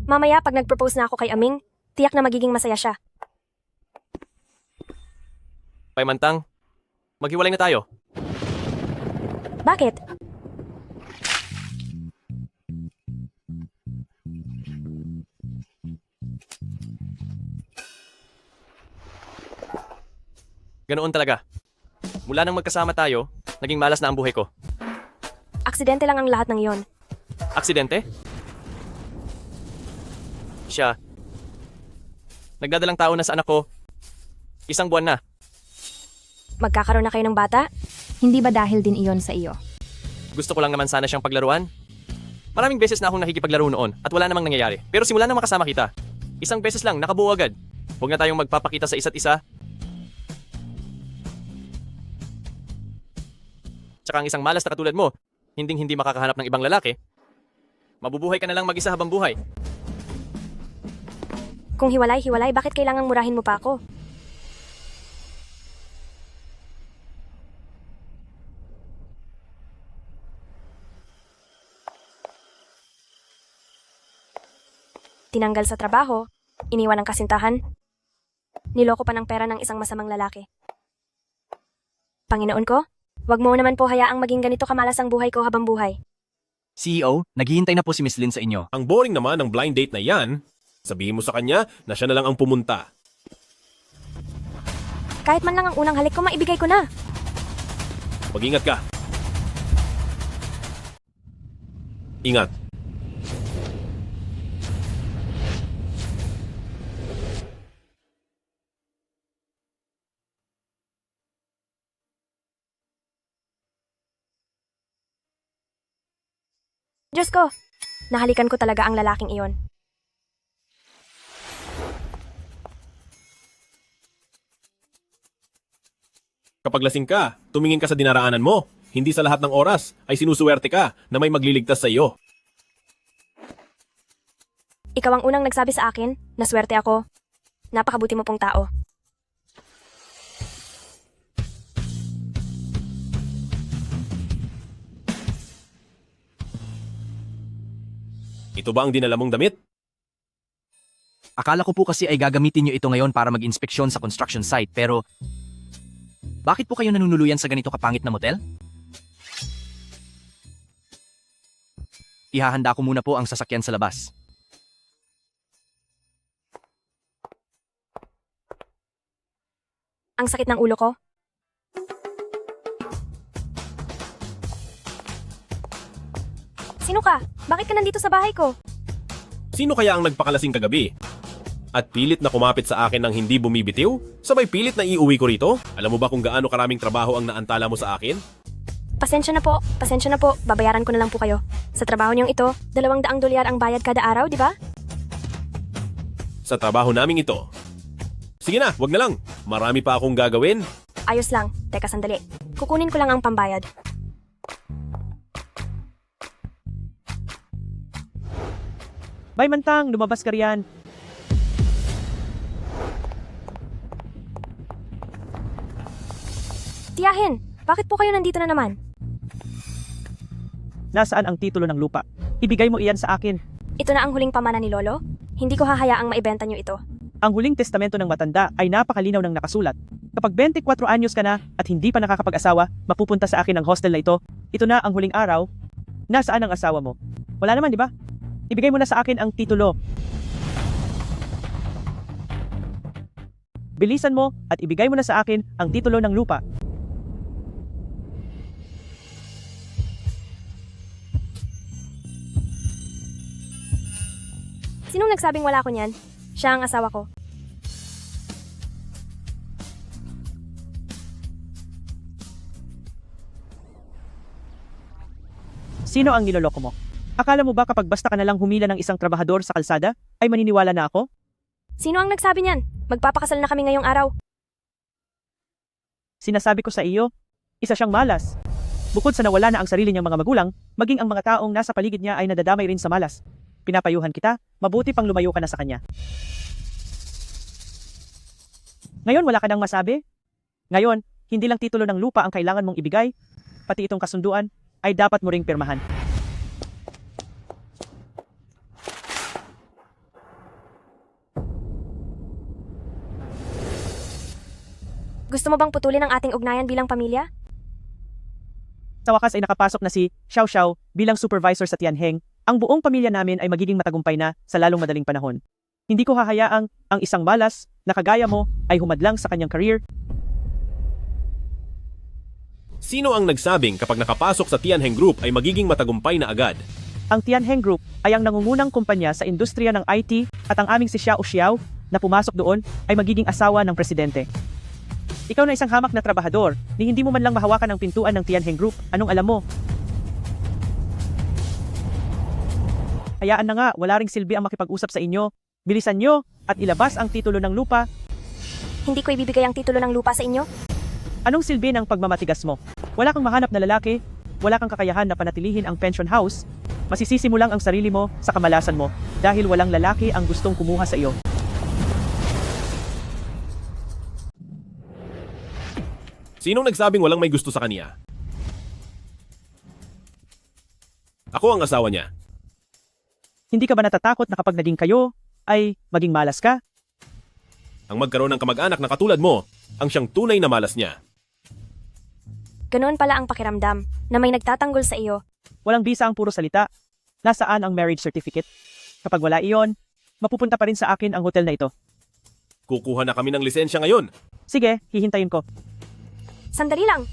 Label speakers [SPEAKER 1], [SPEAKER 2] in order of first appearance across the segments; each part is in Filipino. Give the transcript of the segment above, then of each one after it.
[SPEAKER 1] Mamaya pag nag-propose na ako kay Aming, tiyak na magiging masaya siya.
[SPEAKER 2] Paimantang, maghiwalay na tayo.
[SPEAKER 1] Bakit?
[SPEAKER 2] Ganoon talaga. Mula nang magkasama tayo, naging malas na ang buhay ko.
[SPEAKER 1] Aksidente lang ang lahat ng iyon.
[SPEAKER 2] Aksidente? Siya. Nagdadalang tao na sa anak ko. 1 buwan na.
[SPEAKER 1] Magkakaroon na kayo ng bata?
[SPEAKER 3] Hindi ba dahil din iyon sa iyo?
[SPEAKER 2] Gusto ko lang naman sana siyang paglaruan. Maraming beses na akong nakikipaglaro noon at wala namang nangyayari. Pero simula na makasama kita, 1 beses lang nakabuo agad. Huwag na tayong magpapakita sa isa't isa. Tsaka ang isang malas na katulad mo, hindi makakahanap ng ibang lalaki. Mabubuhay ka na lang mag-isa habang buhay.
[SPEAKER 1] Kung hiwalay, bakit kailangang murahin mo pa ako? Tinanggal sa trabaho, iniwan ng kasintahan, niloko pa ng pera ng isang masamang lalaki. Panginoon ko, wag mo naman po hayaang maging ganito kamalas ang buhay ko habang buhay.
[SPEAKER 4] CEO, naghihintay na po si Miss Lin sa inyo.
[SPEAKER 5] Ang boring naman ng blind date na yan. Sabihin mo sa kanya na siya na lang ang pumunta.
[SPEAKER 1] Kahit man lang ang unang halik ko, maibigay ko na.
[SPEAKER 5] Mag-ingat ka. Ingat.
[SPEAKER 1] Diyos ko, nahalikan ko talaga ang lalaking iyon.
[SPEAKER 5] Kapag lasing ka, tumingin ka sa dinaraanan mo. Hindi sa lahat ng oras ay sinusuwerte ka na may magliligtas sa iyo.
[SPEAKER 1] Ikaw ang unang nagsabi sa akin na swerte ako. Napakabuti mo pong tao.
[SPEAKER 5] Ito ba ang dinala mong damit?
[SPEAKER 4] Akala ko po kasi ay gagamitin nyo ito ngayon para mag-inspeksyon sa construction site, pero bakit po kayo nanunuluyan sa ganito kapangit na motel? Ihahanda ko muna po ang sasakyan sa labas.
[SPEAKER 1] Ang sakit ng ulo ko. Sino ka? Bakit ka nandito sa bahay ko?
[SPEAKER 5] Sino kaya ang nagpakalasing kagabi? At pilit na kumapit sa akin ng hindi bumibitiw? Sabay pilit na iuwi ko rito? Alam mo ba kung gaano karaming trabaho ang naantala mo sa akin?
[SPEAKER 1] Pasensya na po. Babayaran ko na lang po kayo. Sa trabaho niyong ito, $200 ang bayad kada araw, di ba?
[SPEAKER 5] Sa trabaho naming ito. Sige na, wag na lang. Marami pa akong gagawin.
[SPEAKER 1] Ayos lang. Teka sandali. Kukunin ko lang ang pambayad.
[SPEAKER 6] Bay Mantang, lumabas ka riyan.
[SPEAKER 1] Tiyahin, bakit po kayo nandito na naman?
[SPEAKER 6] Nasaan ang titulo ng lupa? Ibigay mo iyan sa akin.
[SPEAKER 1] Ito na ang huling pamana ni Lolo? Hindi ko hahayaang maibenta niyo ito.
[SPEAKER 6] Ang huling testamento ng matanda ay napakalinaw ng nakasulat. Kapag 24 anyos ka na at hindi pa nakakapag-asawa, mapupunta sa akin ang hostel na ito. Ito na ang huling araw. Nasaan ang asawa mo? Wala naman, di ba? Ibigay mo na sa akin ang titulo. Bilisan mo at ibigay mo na sa akin ang titulo ng lupa.
[SPEAKER 1] Sinong nagsabing wala ko niyan? Siya ang asawa ko.
[SPEAKER 6] Sino ang niloloko mo? Akala mo ba kapag basta ka na lang humila ng isang trabahador sa kalsada, ay maniniwala na ako?
[SPEAKER 1] Sino ang nagsabi niyan? Magpapakasal na kami ngayong araw.
[SPEAKER 6] Sinasabi ko sa iyo, isa siyang malas. Bukod sa nawala na ang sarili niyang mga magulang, maging ang mga taong nasa paligid niya ay nadadamay rin sa malas. Pinapayuhan kita, mabuti pang lumayo ka na sa kanya. Ngayon wala ka nang masabi? Ngayon, hindi lang titulo ng lupa ang kailangan mong ibigay, pati itong kasunduan ay dapat mo ring pirmahan.
[SPEAKER 1] Gusto mo bang putulin ang ating ugnayan bilang pamilya?
[SPEAKER 6] Sa wakas ay nakapasok na si Xiao Xiao bilang supervisor sa Tianheng. Ang buong pamilya namin ay magiging matagumpay na sa lalong madaling panahon. Hindi ko hahayaang ang isang malas na kagaya mo ay humadlang sa kanyang career.
[SPEAKER 5] Sino ang nagsabing kapag nakapasok sa Tianheng Group ay magiging matagumpay na agad?
[SPEAKER 6] Ang Tianheng Group ay ang nangungunang kumpanya sa industriya ng IT at ang aming si Xiao Xiao na pumasok doon ay magiging asawa ng presidente. Ikaw na isang hamak na trabahador, ni hindi mo man lang mahawakan ang pintuan ng Tianheng Group. Anong alam mo? Hayaan na nga, wala ring silbi ang makipag-usap sa inyo. Bilisan nyo at ilabas ang titulo ng lupa.
[SPEAKER 1] Hindi ko ibibigay ang titulo ng lupa sa inyo.
[SPEAKER 6] Anong silbi ng pagmamatigas mo? Wala kang mahanap na lalaki, wala kang kakayahan na panatilihin ang pension house, masisisi mo lang ang sarili mo sa kamalasan mo dahil walang lalaki ang gustong kumuha sa iyo.
[SPEAKER 5] Sinong nagsabing walang may gusto sa kanya? Ako ang asawa niya.
[SPEAKER 6] Hindi ka ba natatakot na kapag naging kayo, ay maging malas ka?
[SPEAKER 5] Ang magkaroon ng kamag-anak na katulad mo, ang siyang tunay na malas niya.
[SPEAKER 1] Ganoon pala ang pakiramdam na may nagtatanggol sa iyo.
[SPEAKER 6] Walang bisa ang puro salita. Nasaan ang marriage certificate? Kapag wala iyon, mapupunta pa rin sa akin ang hotel na ito.
[SPEAKER 5] Kukuha na kami ng lisensya ngayon.
[SPEAKER 6] Sige, hihintayin ko.
[SPEAKER 1] Sandali lang.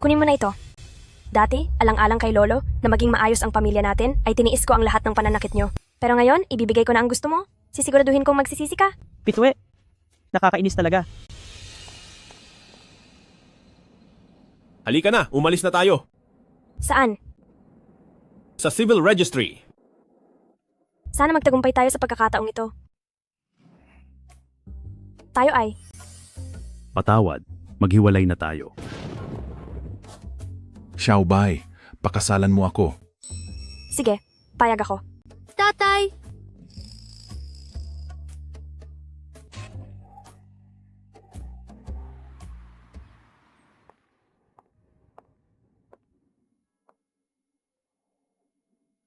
[SPEAKER 1] Kunin mo na ito. Dati, alang-alang kay Lolo na maging maayos ang pamilya natin ay tiniis ko ang lahat ng pananakit nyo. Pero ngayon, ibibigay ko na ang gusto mo. Sisiguraduhin kong magsisisi ka.
[SPEAKER 6] Pitwe, nakakainis talaga.
[SPEAKER 5] Halika na, umalis na tayo.
[SPEAKER 1] Saan?
[SPEAKER 5] Sa Civil Registry.
[SPEAKER 1] Sana magtagumpay tayo sa pagkakataong ito. Tayo ay.
[SPEAKER 7] Patawad, maghiwalay na tayo.
[SPEAKER 8] Xiaobay, pakasalan mo ako.
[SPEAKER 1] Sige, payag ako.
[SPEAKER 9] Tatay!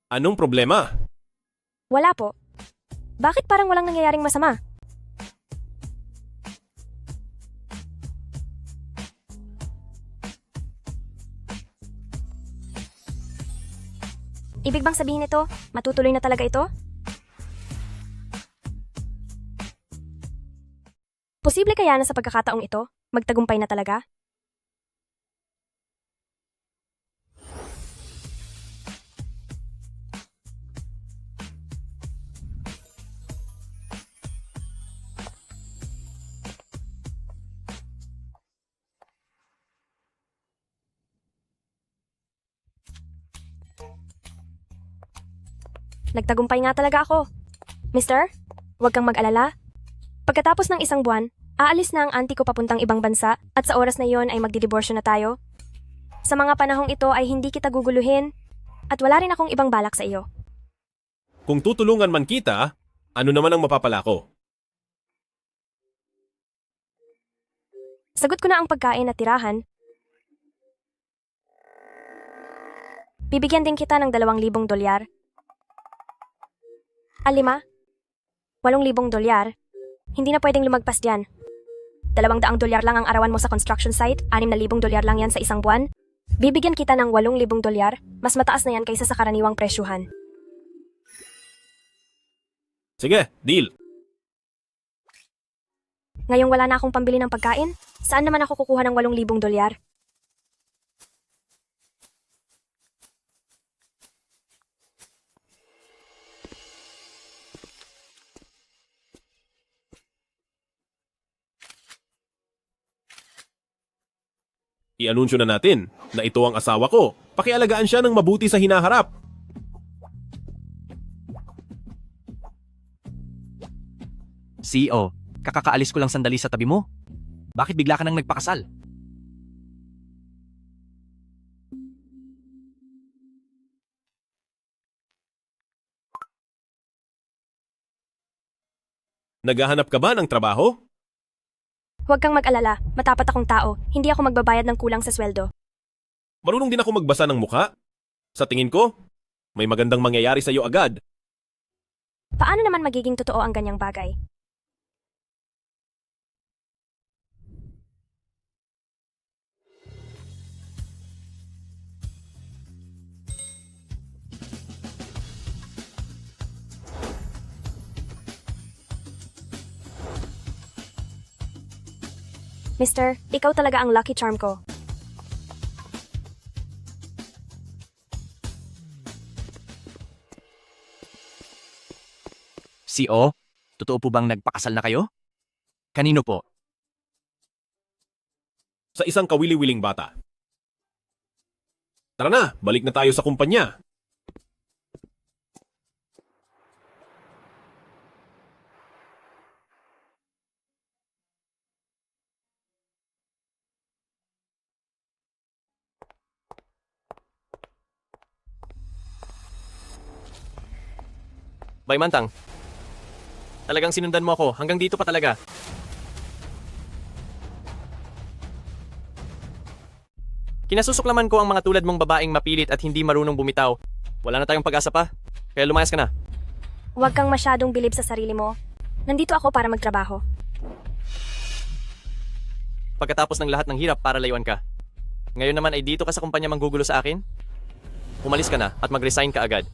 [SPEAKER 5] Anong problema?
[SPEAKER 1] Wala po. Bakit parang walang nangyayaring masama? Ibig bang sabihin ito, matutuloy na talaga ito? Posible kaya na sa pagkakataong ito, magtagumpay na talaga? Nagtagumpay nga talaga ako. Mister, huwag kang mag-alala. Pagkatapos ng isang buwan, aalis na ang auntie ko papuntang ibang bansa at sa oras na yon ay magdidiborsyo na tayo. Sa mga panahong ito ay hindi kita guguluhin at wala rin akong ibang balak sa iyo.
[SPEAKER 5] Kung tutulungan man kita, ano naman ang mapapala ko?
[SPEAKER 1] Sagot ko na ang pagkain at tirahan. Bibigyan din kita ng $2,000. Alima, $8,000. Hindi na pwedeng lumagpas diyan. $200 lang ang arawan mo sa construction site, $6,000 lang yan sa isang buwan. Bibigyan kita ng $8,000, mas mataas na yan kaysa sa karaniwang presyuhan.
[SPEAKER 5] Sige, deal.
[SPEAKER 1] Ngayong wala na akong pambili ng pagkain, saan naman ako kukuha ng $8,000?
[SPEAKER 5] I-anunsyo na natin na ito ang asawa ko. Pakialagaan siya ng mabuti sa hinaharap.
[SPEAKER 4] CEO, kakakaalis ko lang sandali sa tabi mo. Bakit bigla ka nang nagpakasal?
[SPEAKER 5] Naghahanap ka ba ng trabaho?
[SPEAKER 1] Huwag kang mag-alala, matapat akong tao, hindi ako magbabayad ng kulang sa sweldo.
[SPEAKER 5] Marunong din ako magbasa ng mukha. Sa tingin ko, may magandang mangyayari sa iyo agad.
[SPEAKER 1] Paano naman magiging totoo ang ganyang bagay? Mister, ikaw talaga ang lucky charm ko.
[SPEAKER 4] CO, totoo po bang nagpakasal na kayo? Kanino po?
[SPEAKER 5] Sa isang kawili-wiling bata. Tara na, balik na tayo sa kumpanya.
[SPEAKER 2] Baymantang, talagang sinundan mo ako. Hanggang dito pa talaga. Kinasusuklaman ko ang mga tulad mong babaeng mapilit at hindi marunong bumitaw. Wala na tayong pag-asa pa. Kaya lumayas ka na.
[SPEAKER 1] Huwag kang masyadong bilib sa sarili mo. Nandito ako para magtrabaho.
[SPEAKER 2] Pagkatapos ng lahat ng hirap para layuan ka. Ngayon naman ay dito ka sa kumpanya manggugulo sa akin? Umalis ka na at mag-resign ka agad.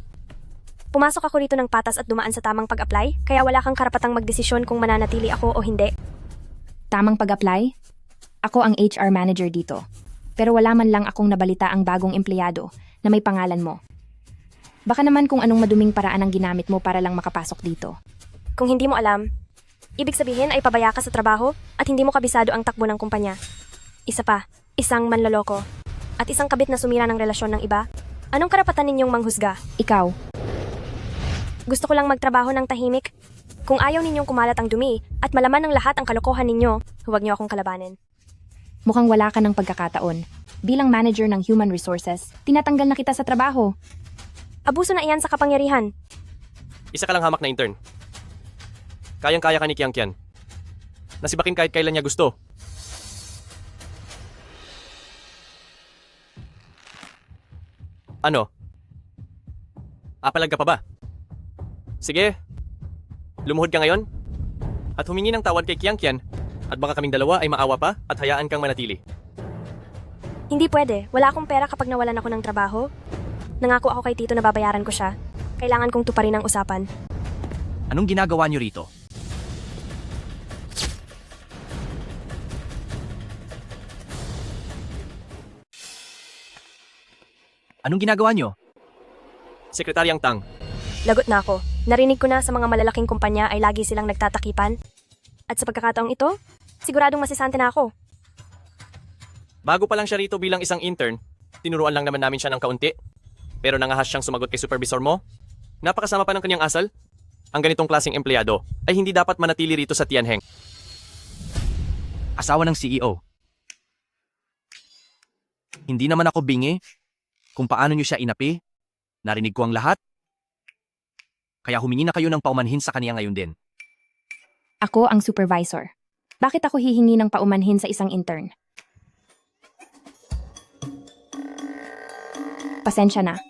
[SPEAKER 1] Pumasok ako rito ng patas at dumaan sa tamang pag-apply, kaya wala kang karapatang magdesisyon kung mananatili ako o hindi.
[SPEAKER 3] Tamang pag-apply? Ako ang HR manager dito. Pero wala man lang akong nabalita ang bagong empleyado na may pangalan mo. Baka naman kung anong maduming paraan ang ginamit mo para lang makapasok dito.
[SPEAKER 1] Kung hindi mo alam, ibig sabihin ay pabaya ka sa trabaho at hindi mo kabisado ang takbo ng kumpanya. Isa pa, isang manloloko. At isang kabit na sumira ng relasyon ng iba. Anong karapatan ninyong manghusga?
[SPEAKER 3] Ikaw,
[SPEAKER 1] Gusto ko lang magtrabaho ng tahimik. Kung ayaw ninyong kumalat ang dumi at malaman ng lahat ang kalokohan ninyo, huwag niyo akong kalabanin.
[SPEAKER 3] mukhang wala ka ng pagkakataon. Bilang manager ng Human Resources, tinatanggal na kita sa trabaho.
[SPEAKER 1] Abuso na iyan sa kapangyarihan.
[SPEAKER 2] Isa ka lang hamak na intern. Kayang-kaya ka ni Kiang Kian. Nasibakin kahit kailan niya gusto. Ano? Apalag ka pa ba? Sige. Lumuhod ka ngayon? At humingi ng tawad kay Kiang Kian at baka kaming dalawa ay maawa pa at hayaan kang manatili.
[SPEAKER 1] Hindi pwede. Wala akong pera kapag nawalan ako ng trabaho. Nangako ako kay Tito na babayaran ko siya. Kailangan kong tuparin ang usapan.
[SPEAKER 4] Anong ginagawa niyo rito? Anong ginagawa niyo?
[SPEAKER 2] Sekretaryang Tang,
[SPEAKER 1] Lagot na ako. Narinig ko na sa mga malalaking kumpanya ay lagi silang nagtatakipan. At sa pagkakataong ito, siguradong masisante na ako.
[SPEAKER 2] bago pa lang siya rito bilang isang intern, tinuruan lang naman namin siya ng kaunti. Pero nangahas siyang sumagot kay supervisor mo. Napakasama pa ng kanyang asal. Ang ganitong klaseng empleyado ay hindi dapat manatili rito sa Tianheng.
[SPEAKER 4] Asawa ng CEO. Hindi naman ako bingi kung paano niyo siya inapi. Narinig ko ang lahat. Kaya humingi na kayo ng paumanhin sa kaniya ngayon din.
[SPEAKER 3] Ako ang supervisor. Bakit ako hihingi ng paumanhin sa isang intern? Pasensya na.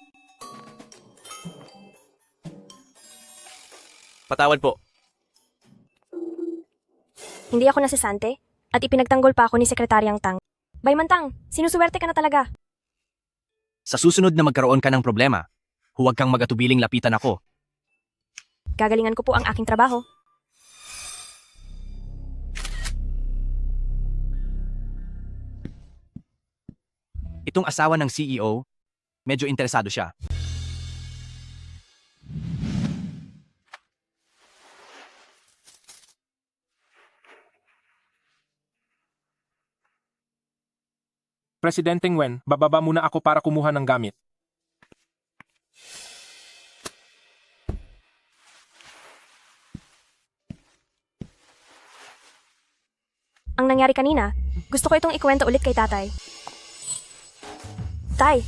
[SPEAKER 2] Patawad po.
[SPEAKER 1] Hindi ako nasisante at ipinagtanggol pa ako ni Sekretaryang Tang. Baymantang, sinusuwerte ka na talaga.
[SPEAKER 4] Sa susunod na magkaroon ka ng problema, huwag kang magatubiling lapitan ako.
[SPEAKER 1] Gagalingan ko po ang aking trabaho.
[SPEAKER 4] Itong asawa ng CEO, medyo interesado siya.
[SPEAKER 9] Presidente Nguyen, bababa muna ako para kumuha ng gamit.
[SPEAKER 1] Ang nangyari kanina, gusto ko itong ikwento ulit kay tatay. Tay,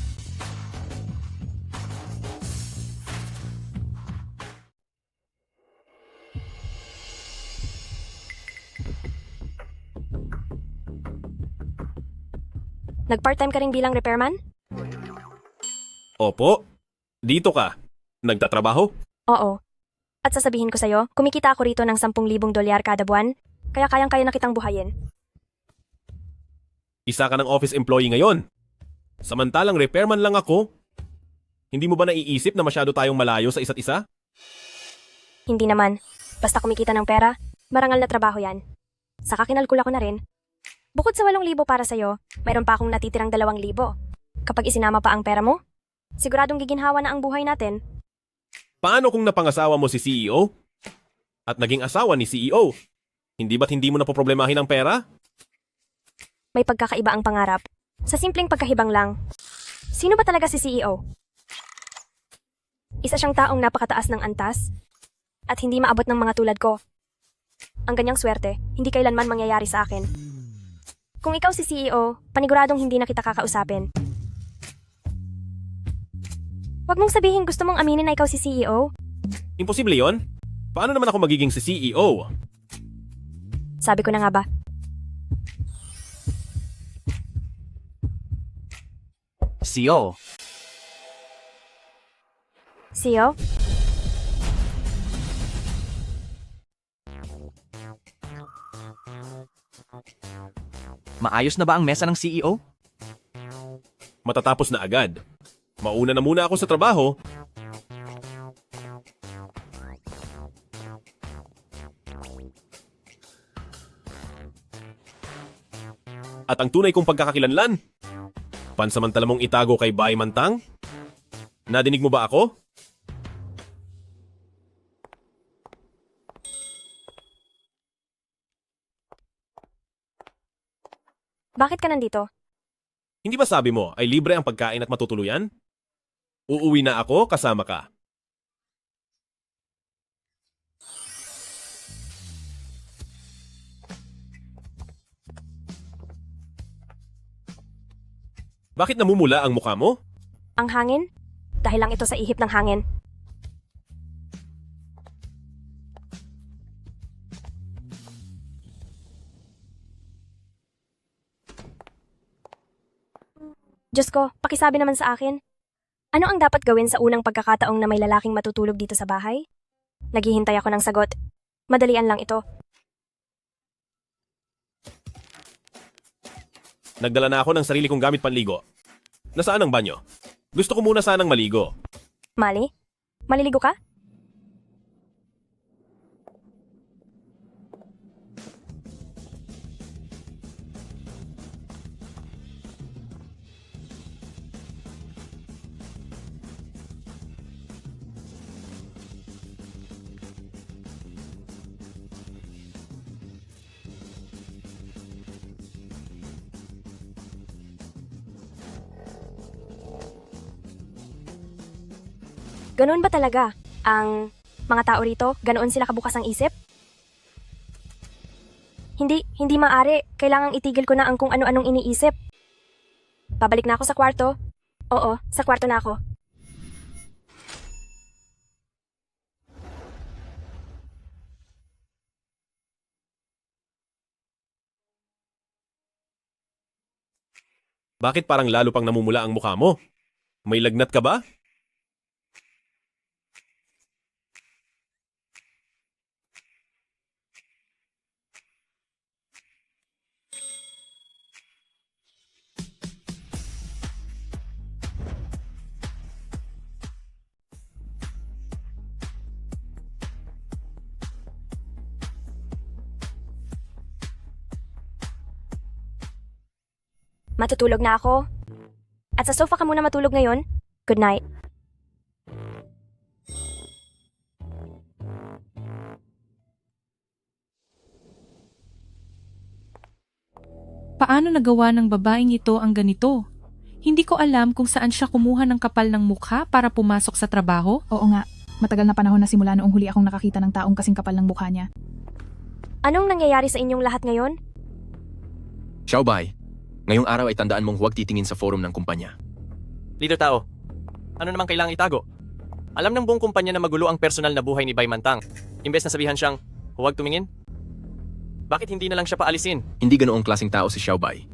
[SPEAKER 1] nag-part-time ka rin bilang repairman?
[SPEAKER 5] Opo. Dito ka. Nagtatrabaho?
[SPEAKER 1] Oo. At sasabihin ko sa'yo, kumikita ako rito ng 10,000 dolyar kada buwan, kaya kayang-kaya na kitang buhayin.
[SPEAKER 5] Isa ka ng office employee ngayon. Samantalang repairman lang ako. Hindi mo ba naiisip na masyado tayong malayo sa isa't isa?
[SPEAKER 1] Hindi naman. Basta kumikita ng pera, marangal na trabaho yan. Saka kinalkula ko na rin. Bukod sa 8,000 para sa'yo, mayroon pa akong natitirang 2,000. Kapag isinama pa ang pera mo, siguradong giginhawa na ang buhay natin.
[SPEAKER 5] Paano kung napangasawa mo si CEO? At naging asawa ni CEO? Hindi ba't hindi mo napoproblemahin ang pera?
[SPEAKER 1] May pagkakaiba ang pangarap. Sa simpleng pagkahibang lang. Sino ba talaga si CEO? Isa siyang taong napakataas ng antas at hindi maabot ng mga tulad ko. Ang ganyang swerte, hindi kailanman mangyayari sa akin. Kung ikaw si CEO, paniguradong hindi na kita kakausapin. Huwag mong sabihin gusto mong aminin na ikaw si CEO.
[SPEAKER 5] Imposible yon. Paano naman ako magiging si CEO?
[SPEAKER 1] Sabi ko na nga ba?
[SPEAKER 4] CEO,
[SPEAKER 1] CEO?
[SPEAKER 4] maayos na ba ang mesa ng CEO?
[SPEAKER 5] Matatapos na agad. Mauna na muna ako sa trabaho. At ang tunay kong pagkakakilanlan? Pansamantala mong itago kay Bay Mantang? Nadinig mo ba ako?
[SPEAKER 1] Bakit ka nandito?
[SPEAKER 5] Hindi ba sabi mo ay libre ang pagkain at matutuluyan? Uuwi na ako kasama ka. Bakit namumula ang mukha mo?
[SPEAKER 1] Ang hangin? Dahil lang ito sa ihip ng hangin. Diyos ko, pakisabi naman sa akin. Ano ang dapat gawin sa unang pagkakataong na may lalaking matutulog dito sa bahay? Naghihintay ako ng sagot. Madalian lang ito.
[SPEAKER 5] Nagdala na ako ng sarili kong gamit panligo. Nasaan ang banyo? Gusto ko muna sanang maligo.
[SPEAKER 1] Mali? Maliligo ka? Ganun ba talaga? Ang mga tao rito, ganoon sila kabukas ang isip? Hindi maaari. Kailangang itigil ko na ang kung ano-anong iniisip. Pabalik na ako sa kwarto. Oo, sa kwarto na ako.
[SPEAKER 5] Bakit parang lalo pang namumula ang mukha mo? May lagnat ka ba?
[SPEAKER 1] Matutulog na ako. At sa sofa ka muna matulog ngayon. Good night.
[SPEAKER 10] Paano nagawa ng babaeng ito ang ganito? Hindi ko alam kung saan siya kumuha ng kapal ng mukha para pumasok sa trabaho.
[SPEAKER 11] Oo nga, matagal na panahon na simula noong huli akong nakakita ng taong kasing kapal ng mukha niya.
[SPEAKER 1] Anong nangyayari sa inyong lahat ngayon?
[SPEAKER 12] Xiaobay, ngayong araw ay tandaan mong huwag titingin sa forum ng kumpanya.
[SPEAKER 2] Leader Tao, ano namang kailangang itago? Alam ng buong kumpanya na magulo ang personal na buhay ni Bay Mantang. Imbes na sabihan siyang, huwag tumingin? Bakit hindi na lang siya paalisin?
[SPEAKER 12] Hindi ganoong klaseng tao si Xiaobay.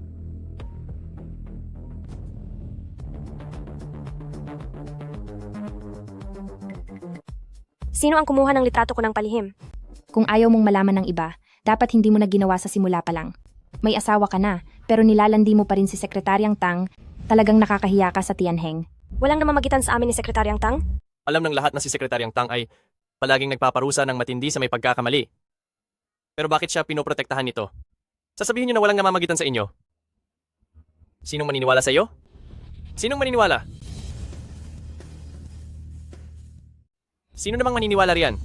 [SPEAKER 1] Sino ang kumuha ng litrato ko ng palihim?
[SPEAKER 3] Kung ayaw mong malaman ng iba, dapat hindi mo na ginawa sa simula pa lang. May asawa ka na, pero nilalandi mo pa rin si Sekretaryang Tang, talagang nakakahiya ka sa Tianheng.
[SPEAKER 1] Walang namamagitan sa amin ni Sekretaryang Tang?
[SPEAKER 2] Alam ng lahat na si Sekretaryang Tang ay palaging nagpaparusa ng matindi sa may pagkakamali. Pero bakit siya pinoprotektahan nito? Sasabihin niyo na walang namamagitan sa inyo. Sinong maniniwala sa iyo? Sinong maniniwala? Sino namang maniniwala riyan?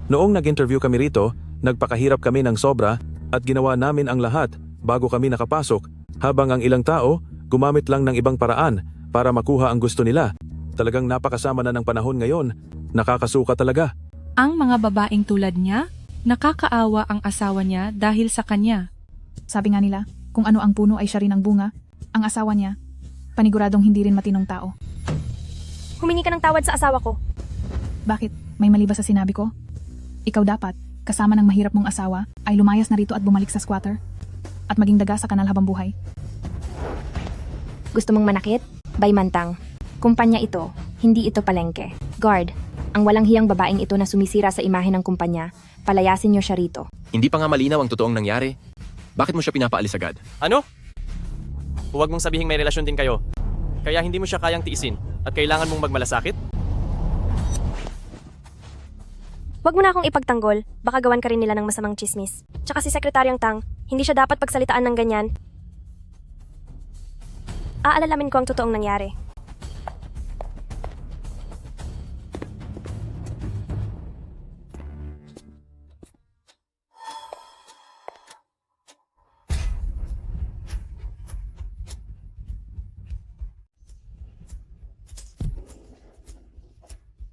[SPEAKER 13] Noong nag-interview kami rito, nagpakahirap kami ng sobra at ginawa namin ang lahat bago kami nakapasok, habang ang ilang tao gumamit lang ng ibang paraan para makuha ang gusto nila. Talagang napakasama na ng panahon ngayon, nakakasuka talaga.
[SPEAKER 10] Ang mga babaeng tulad niya, nakakaawa ang asawa niya dahil sa kanya.
[SPEAKER 11] Sabi nga nila, kung ano ang puno ay siya rin ang bunga, ang asawa niya, paniguradong hindi rin matinong tao.
[SPEAKER 1] Humingi ka ng tawad sa asawa ko.
[SPEAKER 11] Bakit? May mali ba sa sinabi ko? Ikaw dapat, kasama ng mahirap mong asawa, ay lumayas na rito at bumalik sa squatter. At maging daga sa kanal habang buhay.
[SPEAKER 3] Gusto mong manakit? Baymantang. Kumpanya ito, hindi ito palengke. Guard, ang walang hiyang babaeng ito na sumisira sa imahe ng kumpanya, palayasin niyo siya rito.
[SPEAKER 12] Hindi pa nga malinaw ang totoong nangyari. Bakit mo siya pinapaalis agad?
[SPEAKER 2] Ano? Huwag mong sabihing may relasyon din kayo. Kaya hindi mo siya kayang tiisin at kailangan mong magmalasakit?
[SPEAKER 1] Huwag mo na akong ipagtanggol, baka gawan ka rin nila ng masamang chismis. Tsaka si Sekretaryang Tang, hindi siya dapat pagsalitaan ng ganyan. Aalalamin ko ang totoong nangyari.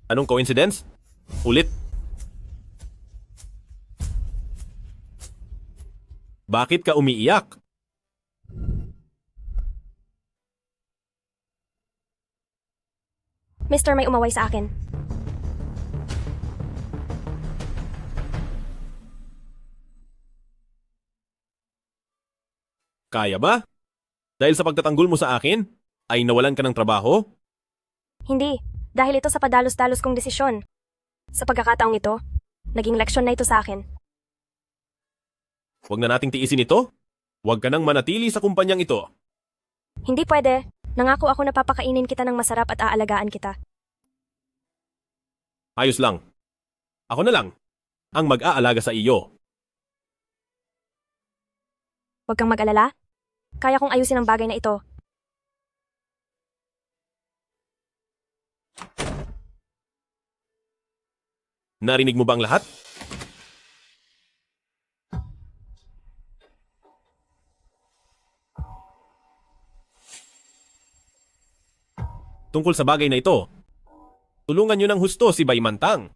[SPEAKER 5] Anong coincidence? Ulit. Bakit ka umiiyak?
[SPEAKER 1] Mister, may umaway sa akin.
[SPEAKER 5] Kaya ba? Dahil sa pagtatanggol mo sa akin, ay nawalan ka ng trabaho?
[SPEAKER 1] Hindi, dahil ito sa padalos-dalos kong desisyon. Sa pagkakataong ito, naging leksyon na ito sa akin.
[SPEAKER 5] Huwag na nating tiisin ito. Huwag ka nang manatili sa kumpanyang ito.
[SPEAKER 1] Hindi pwede. Nangako ako na papakainin kita ng masarap at aalagaan kita.
[SPEAKER 5] Ayos lang. Ako na lang ang mag-aalaga sa iyo.
[SPEAKER 1] Huwag kang mag-alala. Kaya kong ayusin ang bagay na ito.
[SPEAKER 5] Narinig mo bang lahat? Tungkol sa bagay na ito, tulungan niyo ng husto si Baymantang.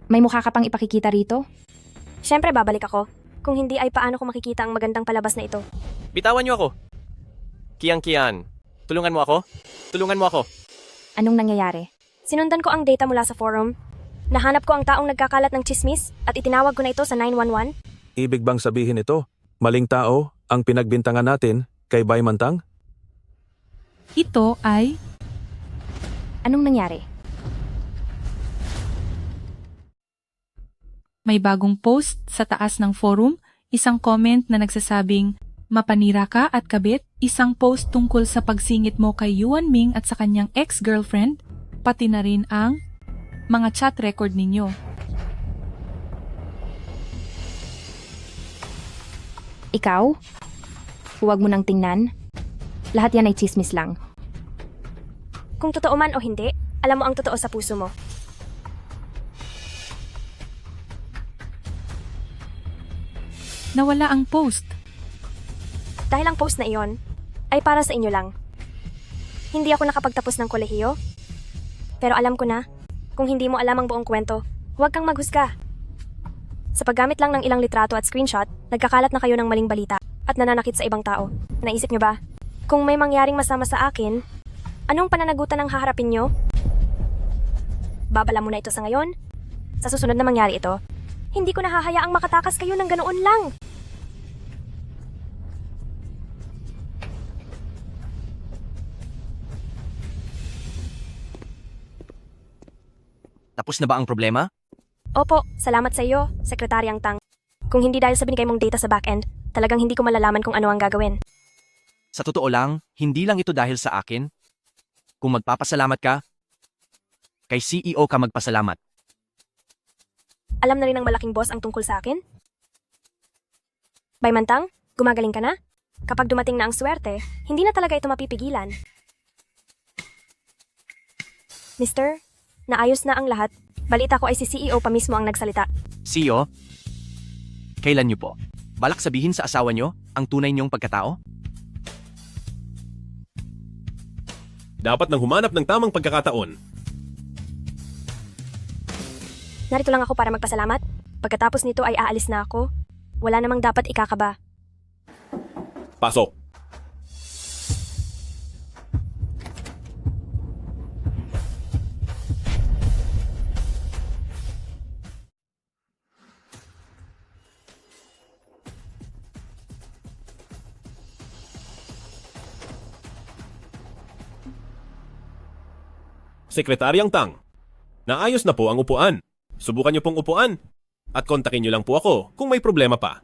[SPEAKER 3] May mukha ka pang ipakikita rito?
[SPEAKER 1] Siyempre babalik ako. Kung hindi ay paano ko makikita ang magandang palabas na ito.
[SPEAKER 2] Bitawan niyo ako. Kian, tulungan mo ako? Tulungan mo ako.
[SPEAKER 3] Anong nangyayari?
[SPEAKER 1] Sinundan ko ang data mula sa forum. Nahanap ko ang taong nagkakalat ng chismis at itinawag ko na ito sa 911.
[SPEAKER 13] Ibig bang sabihin ito, maling tao ang pinagbintangan natin kay Baymantang?
[SPEAKER 10] Ito ay...
[SPEAKER 3] Anong nangyari?
[SPEAKER 10] May bagong post sa taas ng forum, isang comment na nagsasabing, mapanira ka at kabit, isang post tungkol sa pagsingit mo kay Yuan Ming at sa kanyang ex-girlfriend, pati na rin ang mga chat record ninyo.
[SPEAKER 3] Ikaw? Huwag mo nang tingnan. Lahat yan ay chismis lang.
[SPEAKER 1] Kung totoo man o hindi, alam mo ang totoo sa puso mo.
[SPEAKER 10] Nawala ang post.
[SPEAKER 1] Dahil ang post na iyon ay para sa inyo lang. Hindi ako nakapagtapos ng kolehiyo. Pero alam ko na, kung hindi mo alam ang buong kwento, huwag kang maghusga. Sa paggamit lang ng ilang litrato at screenshot, nagkakalat na kayo ng maling balita at nananakit sa ibang tao. Naisip nyo ba? Kung may mangyaring masama sa akin, anong pananagutan ang haharapin nyo? Babala mo na ito sa ngayon. Sa susunod na mangyari ito, hindi ko nahahayaang makatakas kayo ng ganoon lang.
[SPEAKER 4] Tapos na ba ang problema?
[SPEAKER 1] Opo, salamat sa iyo, Sekretaryang Tang. Kung hindi dahil sa binigay mong data sa backend, talagang hindi ko malalaman kung ano ang gagawin.
[SPEAKER 4] Sa totoo lang, hindi lang ito dahil sa akin. Kung magpapasalamat ka, kay CEO ka magpasalamat.
[SPEAKER 1] Alam na rin ng malaking boss ang tungkol sa akin? Baymantang, gumagaling ka na? Kapag dumating na ang swerte, hindi na talaga ito mapipigilan. Mister, naayos na ang lahat. Balita ko ay si CEO pa mismo ang nagsalita.
[SPEAKER 4] CEO, kailan niyo po? Balak sabihin sa asawa niyo ang tunay niyong pagkatao?
[SPEAKER 5] Dapat nang humanap ng tamang pagkakataon.
[SPEAKER 1] Narito lang ako para magpasalamat. Pagkatapos nito ay aalis na ako. Wala namang dapat ikakaba.
[SPEAKER 5] Pasok. Sekretaryang Tang, naayos na po ang upuan. Subukan niyo pong upuan at kontakin niyo lang po ako kung may problema pa.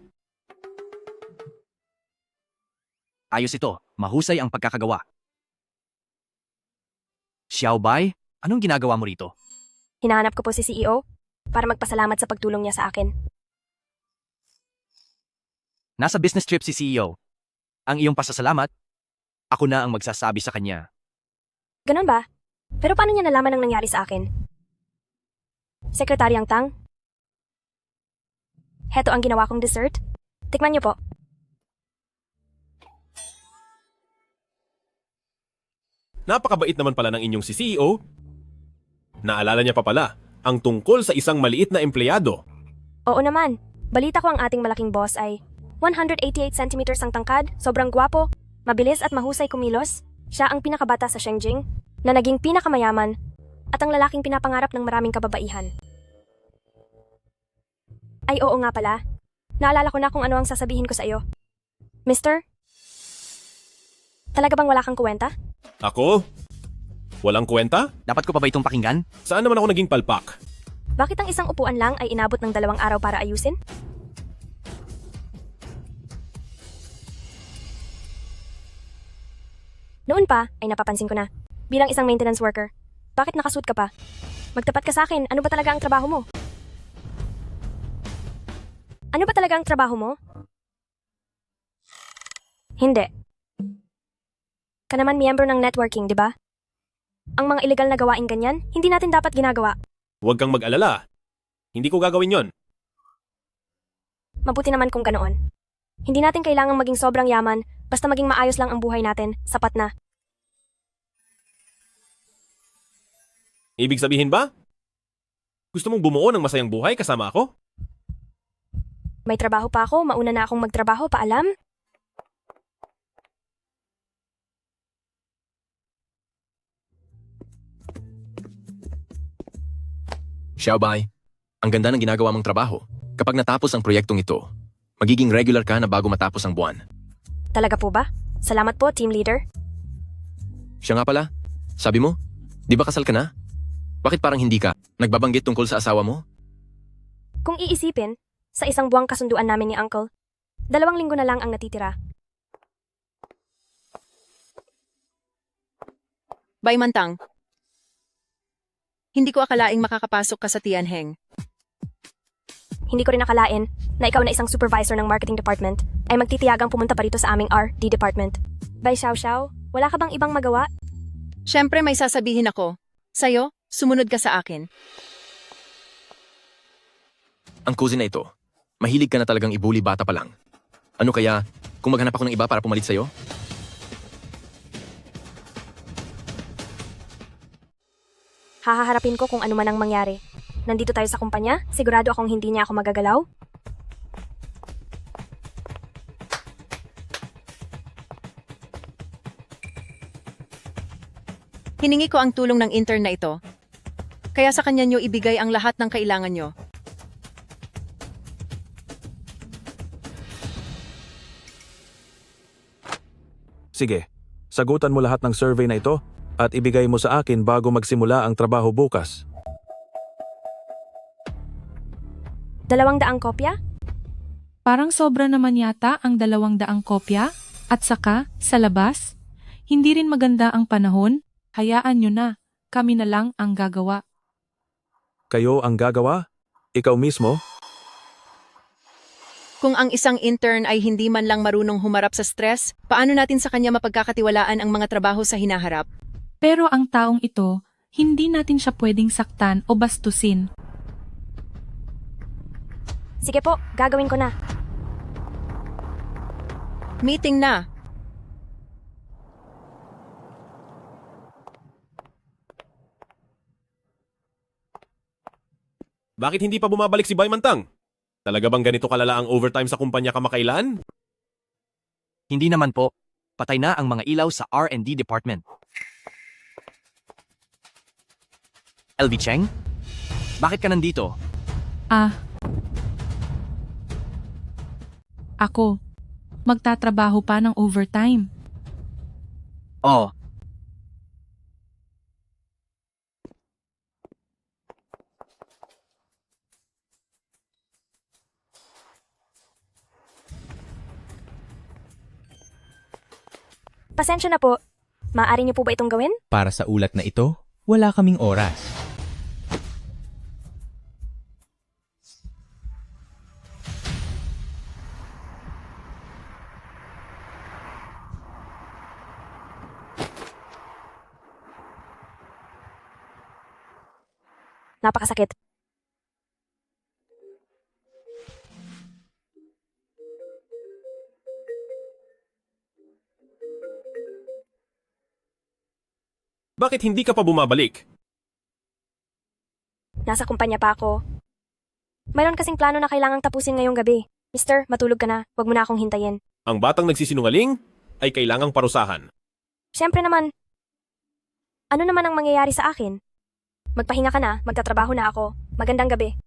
[SPEAKER 4] Ayos ito, mahusay ang pagkakagawa. Xiaobai, anong ginagawa mo rito?
[SPEAKER 1] Hinahanap ko po si CEO para magpasalamat sa pagtulong niya sa akin.
[SPEAKER 4] Nasa business trip si CEO. Ang iyong pasasalamat, ako na ang magsasabi sa kanya.
[SPEAKER 1] Ganon ba? Pero paano niya nalaman ang nangyari sa akin? Sekretaryang Tang? Heto ang ginawa kong dessert. Tikman niyo po.
[SPEAKER 5] Napakabait naman pala ng inyong si CEO. Naalala niya pa pala ang tungkol sa isang maliit na empleyado.
[SPEAKER 1] Oo naman. Balita ko ang ating malaking boss ay 188 centimeters ang tangkad, sobrang gwapo, mabilis at mahusay kumilos. Siya ang pinakabata sa Shengjing, na naging pinakamayaman, at ang lalaking pinapangarap ng maraming kababaihan. Ay oo nga pala. Naalala ko na kung ano ang sasabihin ko sa iyo. Mister? Talaga bang wala kang kuwenta?
[SPEAKER 5] Ako? Walang kwenta?
[SPEAKER 4] Dapat ko pa ba itong pakinggan?
[SPEAKER 5] Saan naman ako naging palpak?
[SPEAKER 1] Bakit ang isang upuan lang ay inabot ng 2 araw para ayusin? Noon pa, ay napapansin ko na. Bilang isang maintenance worker, bakit nakasuit ka pa? Magtapat ka sa akin, ano ba talaga ang trabaho mo? Ano ba talaga ang trabaho mo? Hindi. Ka naman miyembro ng networking, di ba? Ang mga illegal na gawain ganyan, hindi natin dapat ginagawa.
[SPEAKER 5] Huwag kang mag-alala. Hindi ko gagawin yon.
[SPEAKER 1] Mabuti naman kung ganoon. Hindi natin kailangang maging sobrang yaman, basta maging maayos lang ang buhay natin, sapat na.
[SPEAKER 5] Ibig sabihin ba? Gusto mong bumuo ng masayang buhay kasama ako?
[SPEAKER 1] May trabaho pa ako, mauna na akong magtrabaho, paalam?
[SPEAKER 12] Xiaobai, ang ganda ng ginagawa mong trabaho. Kapag natapos ang proyektong ito, magiging regular ka na bago matapos ang buwan.
[SPEAKER 1] Talaga po ba? Salamat po, team leader.
[SPEAKER 12] Siya nga pala, sabi mo, di ba kasal ka na? Bakit parang hindi ka nagbabanggit tungkol sa asawa mo?
[SPEAKER 1] Kung iisipin, sa isang buwang kasunduan namin ni Uncle, 2 linggo na lang ang natitira.
[SPEAKER 14] Baymantang, hindi ko akalaing makakapasok ka sa Tianheng.
[SPEAKER 1] Hindi ko rin akalain na ikaw na isang supervisor ng marketing department ay magtitiyagang pumunta pa rito sa aming R&D department. Bay Xiao Xiao, wala ka bang ibang magawa?
[SPEAKER 14] Siyempre may sasabihin ako. Sa'yo, sumunod ka sa akin.
[SPEAKER 12] Ang cozy na ito, mahilig ka na talagang ibuli bata pa lang. Ano kaya, kung maghanap ako ng iba para pumalit sa'yo?
[SPEAKER 1] Hahaharapin ko kung ano man ang mangyari. Nandito tayo sa kumpanya, sigurado akong hindi niya ako magagalaw.
[SPEAKER 14] Hiningi ko ang tulong ng intern na ito. Kaya sa kanya nyo ibigay ang lahat ng kailangan nyo.
[SPEAKER 13] Sige, sagutan mo lahat ng survey na ito at ibigay mo sa akin bago magsimula ang trabaho bukas.
[SPEAKER 1] 200 kopya?
[SPEAKER 10] Parang sobra naman yata ang 200 kopya. At saka, sa labas, hindi rin maganda ang panahon. Hayaan nyo na, kami na lang ang gagawa.
[SPEAKER 13] Kayo ang gagawa? Ikaw mismo?
[SPEAKER 14] Kung ang isang intern ay hindi man lang marunong humarap sa stress, paano natin sa kanya mapagkakatiwalaan ang mga trabaho sa hinaharap?
[SPEAKER 10] Pero ang taong ito, hindi natin siya pwedeng saktan o bastusin.
[SPEAKER 1] Sige po, gagawin ko na.
[SPEAKER 14] Meeting na.
[SPEAKER 5] Bakit hindi pa bumabalik si Baymantang? Talaga bang ganito kalala ang overtime sa kumpanya kamakailan?
[SPEAKER 4] Hindi naman po. Patay na ang mga ilaw sa R&D department. LV Cheng? Bakit ka nandito?
[SPEAKER 10] Ako, magtatrabaho pa ng overtime.
[SPEAKER 4] Oh,
[SPEAKER 1] Pasensya na po. Maaari niyo po ba itong gawin?
[SPEAKER 15] Para sa ulat na ito, wala kaming oras.
[SPEAKER 1] Napakasakit.
[SPEAKER 5] Bakit hindi ka pa bumabalik?
[SPEAKER 1] Nasa kumpanya pa ako. Mayroon kasing plano na kailangang tapusin ngayong gabi. Mister, matulog ka na. Huwag mo na akong hintayin.
[SPEAKER 5] Ang batang nagsisinungaling ay kailangang parusahan.
[SPEAKER 1] Siyempre naman. Ano naman ang mangyayari sa akin? Magpahinga ka na, magtatrabaho na ako. Magandang gabi.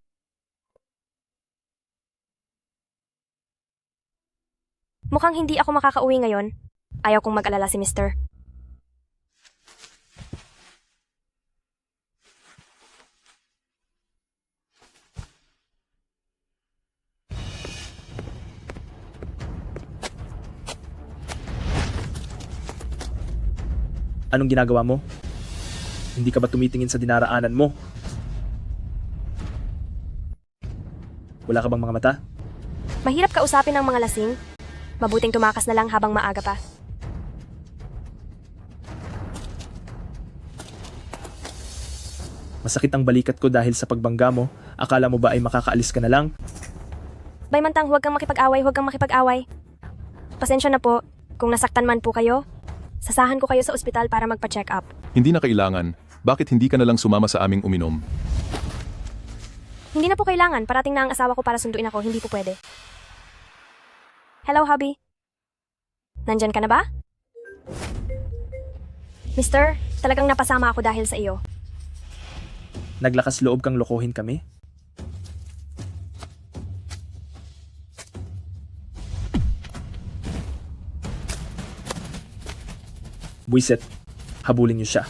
[SPEAKER 1] Mukhang hindi ako makakauwi ngayon. Ayaw kong mag-alala si Mister.
[SPEAKER 6] Anong ginagawa mo? Hindi ka ba tumitingin sa dinaraanan mo? Wala ka bang mga mata?
[SPEAKER 1] Mahirap kausapin ng mga lasing. Mabuting tumakas na lang habang maaga pa.
[SPEAKER 6] Masakit ang balikat ko dahil sa pagbangga mo. Akala mo ba ay makakaalis ka na lang?
[SPEAKER 1] Baymantang, huwag kang makipag-away, huwag kang makipag-away. Pasensya na po. Kung nasaktan man po kayo, sasahan ko kayo sa ospital para magpa-check up.
[SPEAKER 8] Hindi na kailangan. Bakit hindi ka na lang sumama sa aming uminom?
[SPEAKER 1] Hindi na po kailangan. Parating na ang asawa ko para sunduin ako. Hindi po pwede. Hello, hubby. Nandyan ka na ba? Mister, talagang napasama ako dahil sa iyo.
[SPEAKER 6] Naglakas loob kang lokohin kami? Buisit, habulin niyo siya.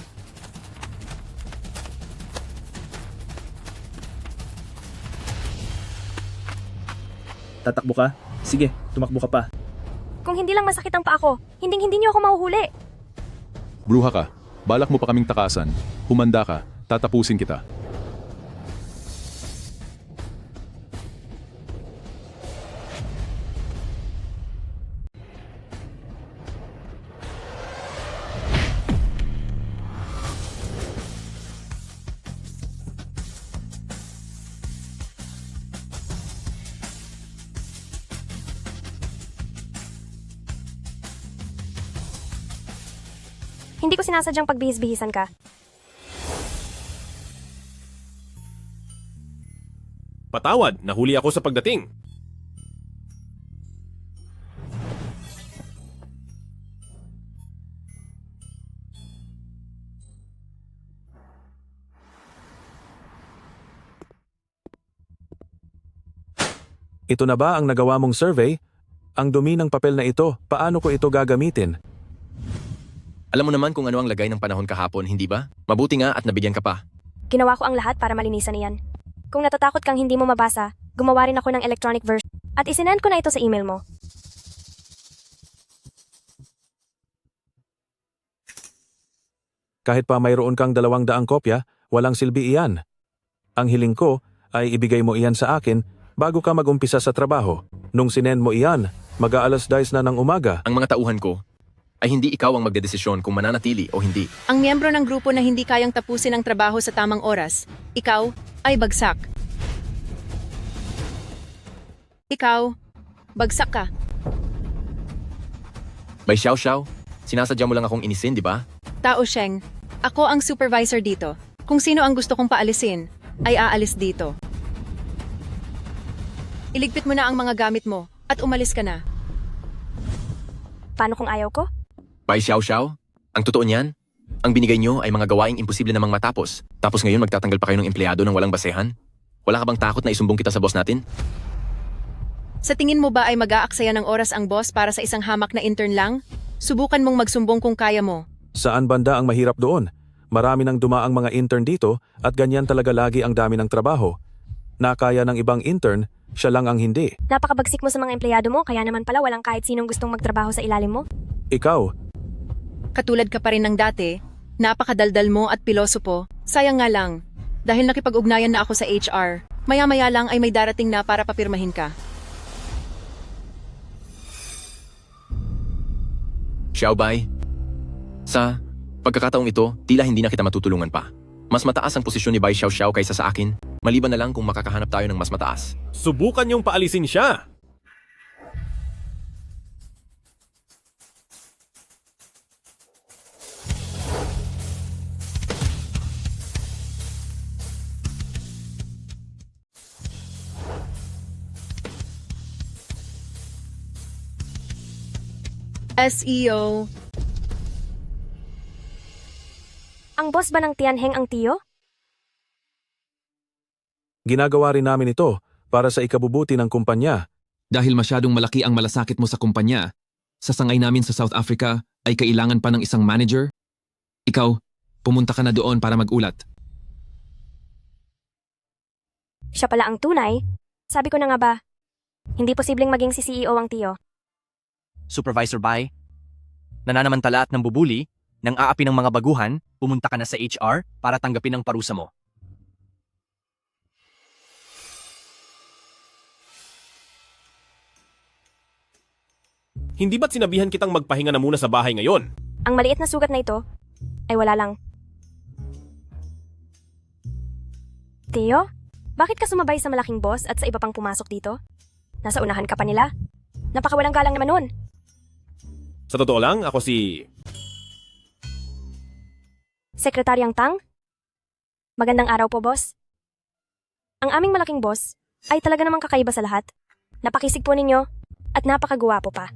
[SPEAKER 6] Tatakbo ka? Sige, tumakbo ka pa.
[SPEAKER 1] Kung hindi lang masakit ang paa ko, hindi niyo ako mahuhuli.
[SPEAKER 8] Bruha ka. Balak mo pa kaming takasan. Humanda ka. Tatapusin kita.
[SPEAKER 1] Hindi ko sinasadyang pagbihis-bihisan ka.
[SPEAKER 5] Patawad, nahuli ako sa pagdating.
[SPEAKER 13] Ito na ba ang nagawa mong survey? Ang dumi ng papel na ito, paano ko ito gagamitin?
[SPEAKER 12] Alam mo naman kung ano ang lagay ng panahon kahapon, hindi ba? Mabuti nga at nabigyan ka pa.
[SPEAKER 1] Ginawa ko ang lahat para malinisan iyan. Kung natatakot kang hindi mo mabasa, Gumawa rin ako ng electronic version at isinend ko na ito sa email mo.
[SPEAKER 13] Kahit pa mayroon kang 200 kopya, walang silbi iyan. Ang hiling ko ay ibigay mo iyan sa akin bago ka mag-umpisa sa trabaho. Nung sinend mo iyan, mag-aalas 10 na ng umaga.
[SPEAKER 12] Ang mga tauhan ko ay hindi ikaw ang magdedesisyon kung mananatili o hindi.
[SPEAKER 14] Ang miyembro ng grupo na hindi kayang tapusin ang trabaho sa tamang oras, ikaw ay bagsak. Ikaw, bagsak ka.
[SPEAKER 12] By Xiao Xiao, sinasadya mo lang akong inisin, di ba?
[SPEAKER 14] Tao Sheng, ako ang supervisor dito. Kung sino ang gusto kong paalisin, ay aalis dito. Iligpit mo na ang mga gamit mo at umalis ka na.
[SPEAKER 1] Paano kung ayaw ko?
[SPEAKER 12] By Xiao Xiao, ang totoo niyan, ang binigay nyo ay mga gawaing imposible namang matapos. Tapos ngayon magtatanggal pa kayo ng empleyado ng walang basehan? Wala ka bang takot na isumbong kita sa boss natin?
[SPEAKER 14] Sa tingin mo ba ay mag-aaksaya ng oras ang boss para sa isang hamak na intern lang? Subukan mong magsumbong kung kaya mo.
[SPEAKER 13] Saan banda ang mahirap doon? Marami nang dumaang mga intern dito at ganyan talaga lagi ang dami ng trabaho. Nakaya ng ibang intern, siya lang ang hindi.
[SPEAKER 1] Napakabagsik mo sa mga empleyado mo, kaya naman pala walang kahit sinong gustong magtrabaho sa ilalim mo.
[SPEAKER 13] Ikaw,
[SPEAKER 14] Katulad ka pa rin ng dati, napakadaldal mo at pilosopo. Sayang nga lang, dahil nakipag-ugnayan na ako sa HR, maya-maya lang ay may darating na para papirmahin ka.
[SPEAKER 12] Xiaobai, sa pagkakataong ito, tila hindi na kita matutulungan pa. Mas mataas ang posisyon ni Bai Xiao Xiao kaysa sa akin, maliban na lang kung makakahanap tayo ng mas mataas.
[SPEAKER 5] Subukan niyong paalisin siya.
[SPEAKER 14] SEO,
[SPEAKER 1] Ang boss ba ng Tianheng ang tiyo?
[SPEAKER 13] ginagawa rin namin ito para sa ikabubuti ng kumpanya.
[SPEAKER 16] Dahil masyadong malaki ang malasakit mo sa kumpanya, sa sangay namin sa South Africa ay kailangan pa ng isang manager? Ikaw, pumunta ka na doon para magulat.
[SPEAKER 1] Siya pala ang tunay? Sabi ko na nga ba, hindi posibleng maging si CEO ang tiyo.
[SPEAKER 4] Supervisor Bai, nananamantala at nambubuli, nang aapi ng mga baguhan, pumunta ka na sa HR para tanggapin ang parusa mo.
[SPEAKER 5] Hindi ba't sinabihan kitang magpahinga na muna sa bahay ngayon?
[SPEAKER 1] Ang maliit na sugat na ito, ay wala lang. Tiyo, bakit ka sumabay sa malaking boss at sa iba pang pumasok dito? Nasa unahan ka pa nila? Napakawalang galang naman nun.
[SPEAKER 5] Sa totoo lang, ako si...
[SPEAKER 1] Sekretaryang Tang? Magandang araw po, boss. Ang aming malaking boss ay talaga namang kakaiba sa lahat. Napakisig po ninyo at napakagwapo pa.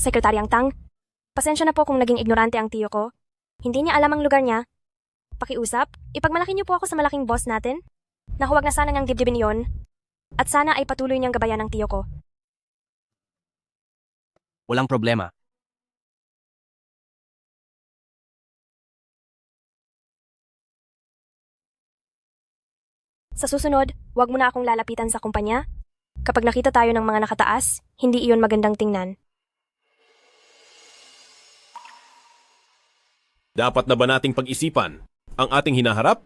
[SPEAKER 1] Sekretaryang Tang, pasensya na po kung naging ignorante ang tiyo ko. Hindi niya alam ang lugar niya. Pakiusap, ipagmalaki niyo po ako sa malaking boss natin. Na huwag na sana niyang dibdibin yon. At sana ay patuloy niyang gabayan ng tiyo ko.
[SPEAKER 4] Walang problema.
[SPEAKER 1] Sa susunod, huwag mo na akong lalapitan sa kumpanya. Kapag nakita tayo ng mga nakataas, hindi iyon magandang tingnan.
[SPEAKER 5] Dapat na ba nating pag-isipan ang ating hinaharap?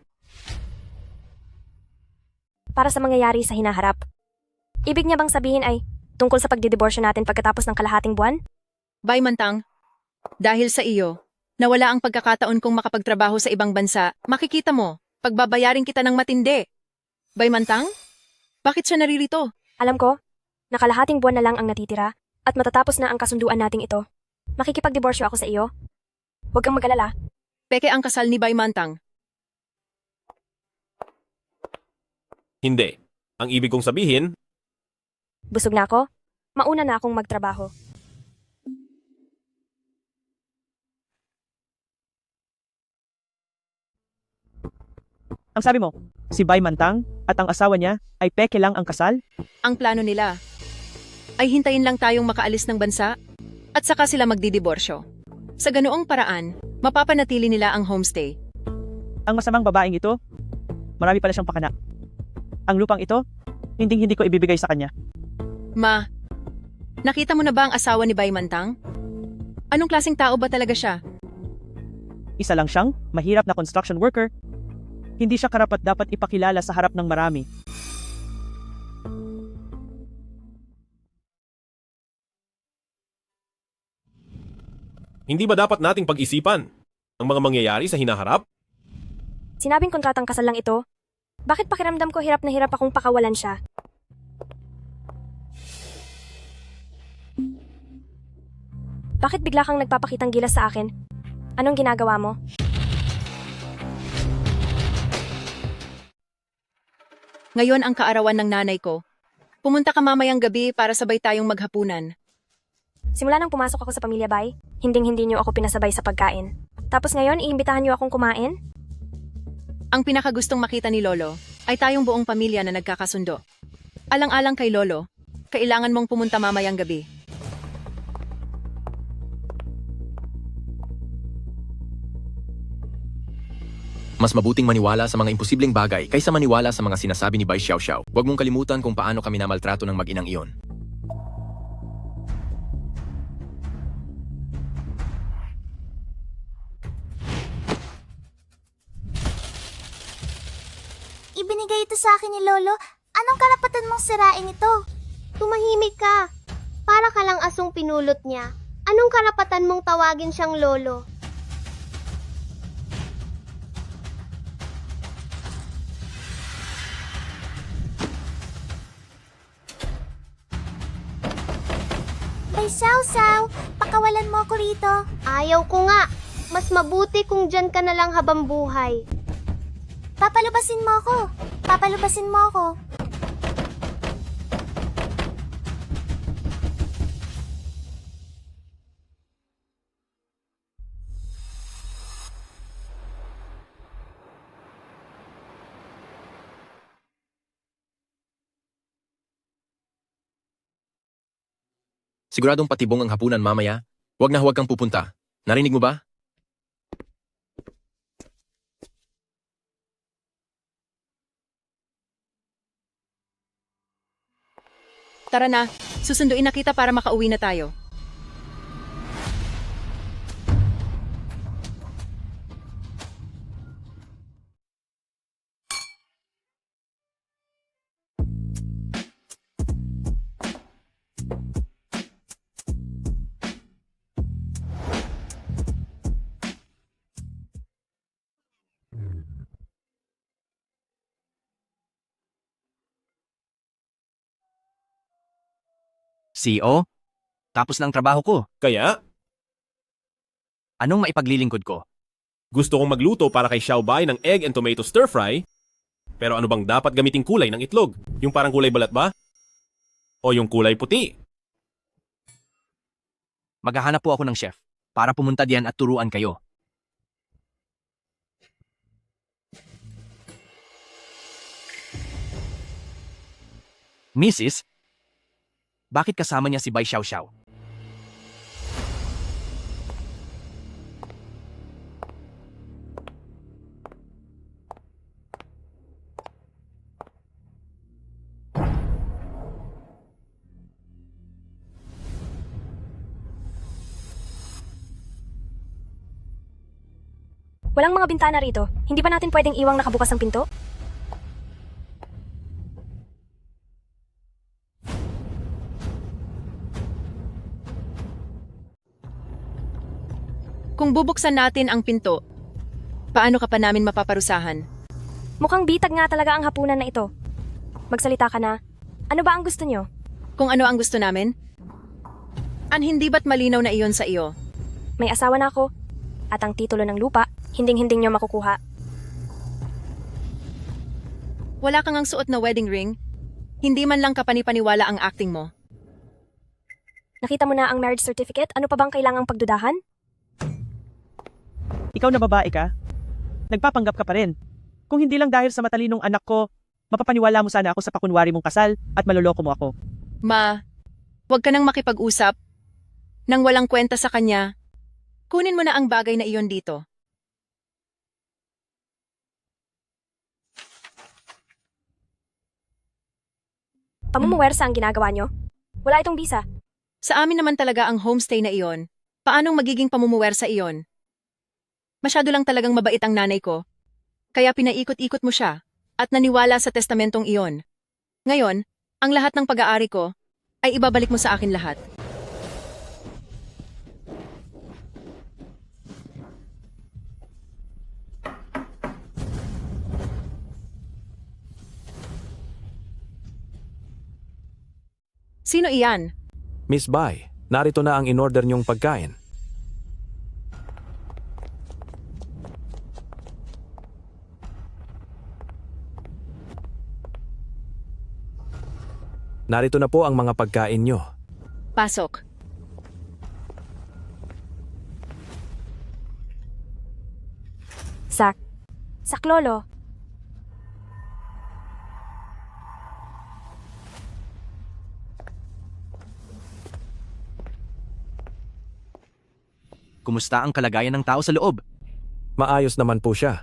[SPEAKER 1] Para sa mangyayari sa hinaharap. Ibig niya bang sabihin ay tungkol sa pagdidiborsyo natin pagkatapos ng kalahating buwan?
[SPEAKER 14] Bay Mantang, dahil sa iyo, nawala ang pagkakataon kong makapagtrabaho sa ibang bansa, makikita mo, pagbabayarin kita ng matindi. Bay Mantang? Bakit siya naririto?
[SPEAKER 1] Alam ko, nakalahating buwan na lang ang natitira at matatapos na ang kasunduan nating ito. Makikipagdiborsyo ako sa iyo. Huwag kang mag-alala.
[SPEAKER 14] Peke ang kasal ni Bay Mantang.
[SPEAKER 5] Hindi. Ang ibig kong sabihin,
[SPEAKER 1] Busog na ako. Mauna na akong magtrabaho.
[SPEAKER 6] Ang sabi mo, si Bai Mantang at ang asawa niya ay peke lang ang kasal?
[SPEAKER 14] Ang plano nila ay hintayin lang tayong makaalis ng bansa at saka sila magdidiborsyo. Sa ganoong paraan, mapapanatili nila ang homestay.
[SPEAKER 6] Ang masamang babaeng ito? marami pala siyang pakana. Ang lupang ito, hindi ko ibibigay sa kanya.
[SPEAKER 14] Ma, nakita mo na ba ang asawa ni Bay Mantang? Anong klaseng tao ba talaga siya?
[SPEAKER 6] Isa lang siyang mahirap na construction worker. Hindi siya karapat-dapat ipakilala sa harap ng marami.
[SPEAKER 5] Hindi ba dapat nating pag-isipan ang mga mangyayari sa hinaharap?
[SPEAKER 1] Sinabing kontratang kasal lang ito. Bakit pakiramdam ko hirap na hirap akong pakawalan siya? Bakit bigla kang nagpapakitang gilas sa akin? Anong ginagawa mo?
[SPEAKER 14] Ngayon ang kaarawan ng nanay ko. Pumunta ka mamayang gabi para sabay tayong maghapunan.
[SPEAKER 1] Simula nang pumasok ako sa Pamilya Bay, hinding-hindi niyo ako pinasabay sa pagkain. Tapos ngayon, iimbitahan niyo akong kumain?
[SPEAKER 14] Ang pinakagustong makita ni Lolo ay tayong buong pamilya na nagkakasundo. Alang-alang kay Lolo, kailangan mong pumunta mamayang gabi.
[SPEAKER 12] Mas mabuting maniwala sa mga imposibleng bagay kaysa maniwala sa mga sinasabi ni Bai Xiaoxiao. Huwag mong kalimutan kung paano kami namaltrato ng mag-inang iyon.
[SPEAKER 17] Ibinigay ito sa akin ni Lolo. Anong karapatan mong sirain ito? Tumahimik ka. Para ka lang asong pinulot niya. Anong karapatan mong tawagin siyang Lolo? Bay Xiao, pakawalan mo ako rito. Ayaw ko nga. Mas mabuti kung dyan ka na lang habang buhay. Papalubasin mo ako. Papalubasin mo ako.
[SPEAKER 12] Siguradong patibong ang hapunan mamaya. Huwag na huwag kang pupunta. Narinig mo ba?
[SPEAKER 14] Tara na, susunduin na kita para makauwi na tayo.
[SPEAKER 4] CEO? Tapos na ang trabaho ko.
[SPEAKER 5] Kaya,
[SPEAKER 4] Anong maipaglilingkod ko?
[SPEAKER 5] gusto kong magluto para kay Xiaobay ng egg and tomato stir fry. Pero ano bang dapat gamiting kulay ng itlog? Yung parang kulay balat ba? O yung kulay puti?
[SPEAKER 4] Maghahanap po ako ng chef para pumunta diyan at turuan kayo. Mrs., bakit kasama niya si Bai Xiaoxiao?
[SPEAKER 1] Walang mga bintana rito. Hindi ba natin pwedeng iwang nakabukas ang pinto?
[SPEAKER 14] Kung bubuksan natin ang pinto, paano ka pa namin mapaparusahan?
[SPEAKER 1] Mukhang bitag nga talaga ang hapunan na ito. Magsalita ka na. Ano ba ang gusto nyo?
[SPEAKER 14] Kung ano ang gusto namin? Hindi ba't malinaw na iyon sa iyo?
[SPEAKER 1] May asawa na ako. At ang titulo ng lupa, hinding-hinding nyo makukuha.
[SPEAKER 14] Wala kang ang suot na wedding ring? Hindi man lang kapanipaniwala ang acting mo.
[SPEAKER 1] Nakita mo na ang marriage certificate? Ano pa bang kailangang pagdudahan?
[SPEAKER 6] Ikaw na babae ka? Nagpapanggap ka pa rin. Kung hindi lang dahil sa matalinong anak ko, mapapaniwala mo sana ako sa pakunwari mong kasal at maloloko mo ako.
[SPEAKER 14] Ma, huwag ka nang makipag-usap. Nang walang kwenta sa kanya, kunin mo na ang bagay na iyon dito.
[SPEAKER 1] Pamumuwersa ang ginagawa nyo? Wala itong visa.
[SPEAKER 14] Sa amin naman talaga ang homestay na iyon. Paanong magiging pamumuwersa iyon? Masyado lang talagang mabait ang nanay ko. Kaya pinaikot-ikot mo siya at naniwala sa testamentong iyon. Ngayon, ang lahat ng pag-aari ko ay ibabalik mo sa akin lahat. Sino iyan?
[SPEAKER 13] Miss Bai, narito na ang in-order niyong pagkain. Narito na po ang mga pagkain niyo.
[SPEAKER 14] Pasok.
[SPEAKER 1] Sak Lolo.
[SPEAKER 4] Kumusta ang kalagayan ng tao sa loob?
[SPEAKER 13] Maayos naman po siya.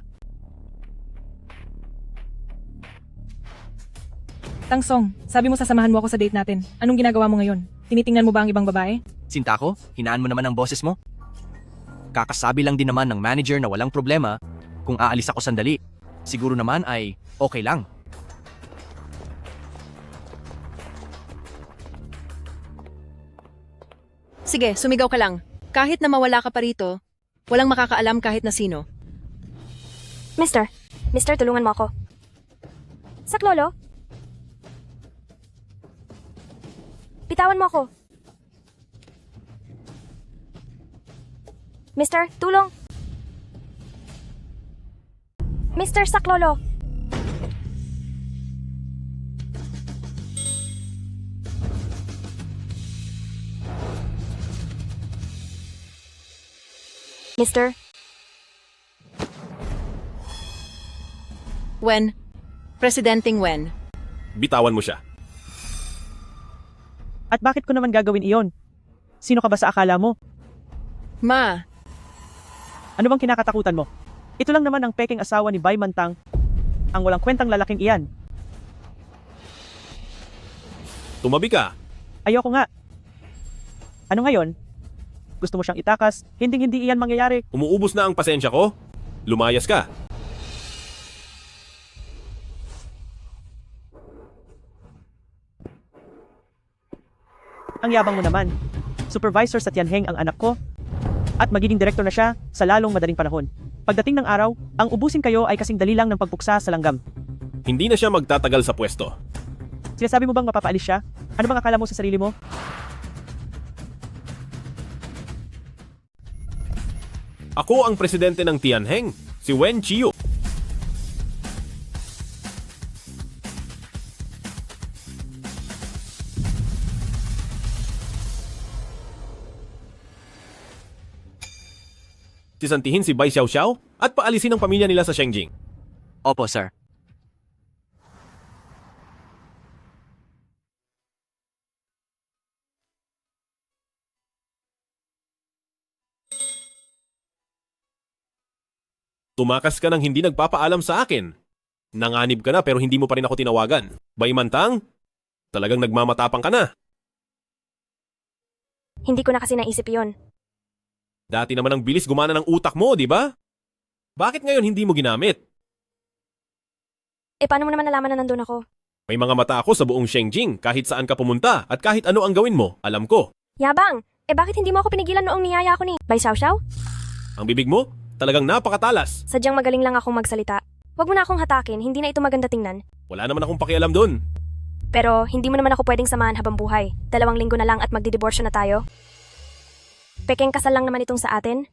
[SPEAKER 11] Tangsong, sabi mo sasamahan mo ako sa date natin. Anong ginagawa mo ngayon? Tinitingnan mo ba ang ibang babae?
[SPEAKER 4] Sinta ko, hinaan mo naman ang boses mo. Kakasabi lang din naman ng manager na walang problema kung aalis ako sandali. Siguro naman ay okay lang.
[SPEAKER 14] Sige, sumigaw ka lang. Kahit na mawala ka pa rito, walang makakaalam kahit na sino.
[SPEAKER 1] Mister, tulungan mo ako. Sak Lolo? Bitawan mo ako. Mister, tulong! Mister, Sak Lolo! Mister?
[SPEAKER 14] Wen, Presidenteng Wen.
[SPEAKER 5] Bitawan mo siya.
[SPEAKER 6] At bakit ko naman gagawin iyon? Sino ka ba sa akala mo?
[SPEAKER 14] Ma,
[SPEAKER 6] Ano bang kinakatakutan mo? Ito lang naman ang peking asawa ni Bai Mantang. Ang walang kwentang lalaking iyan.
[SPEAKER 5] Tumabi ka.
[SPEAKER 6] Ayoko nga. Ano ngayon? Gusto mo siyang itakas? Hindi iyan mangyayari.
[SPEAKER 5] Umuubos na ang pasensya ko. Lumayas ka.
[SPEAKER 6] Ang yabang mo naman. Supervisor sa Tianheng ang anak ko. At magiging direktor na siya sa lalong madaling panahon. Pagdating ng araw, ang ubusin kayo ay kasing dali lang ng pagpuksa sa langgam.
[SPEAKER 5] Hindi na siya magtatagal sa pwesto.
[SPEAKER 6] Sinasabi mo bang mapapaalis siya? Ano bang akala mo sa sarili mo?
[SPEAKER 5] Ako ang presidente ng Tianheng, si Wen Chiu. Sisantihin si Bai Xiaoxiao at paalisin ang pamilya nila sa Shengjing.
[SPEAKER 4] Opo, sir.
[SPEAKER 5] Tumakas ka nang hindi nagpapaalam sa akin. Nanganib ka na pero hindi mo pa rin ako tinawagan. Bai Mantang, talagang nagmamatapang ka na.
[SPEAKER 1] Hindi ko na kasi naisip yon.
[SPEAKER 5] Dati naman ang bilis gumana ng utak mo, di ba? Bakit ngayon hindi mo ginamit?
[SPEAKER 1] Paano mo naman nalaman na nandun ako?
[SPEAKER 5] May mga mata ako sa buong Shengjing kahit saan ka pumunta at kahit ano ang gawin mo, alam ko.
[SPEAKER 1] Yabang! Bakit hindi mo ako pinigilan noong niyaya ko ni Bai Xiaoxiao?
[SPEAKER 5] Ang bibig mo, talagang napakatalas.
[SPEAKER 1] Sadyang magaling lang akong magsalita. Huwag mo na akong hatakin, hindi na ito maganda tingnan.
[SPEAKER 5] Wala naman akong pakialam dun.
[SPEAKER 1] Pero hindi mo naman ako pwedeng samahan habang buhay. 2 linggo na lang at magdidiborsyo na tayo. Pekeng kasal lang naman itong sa atin.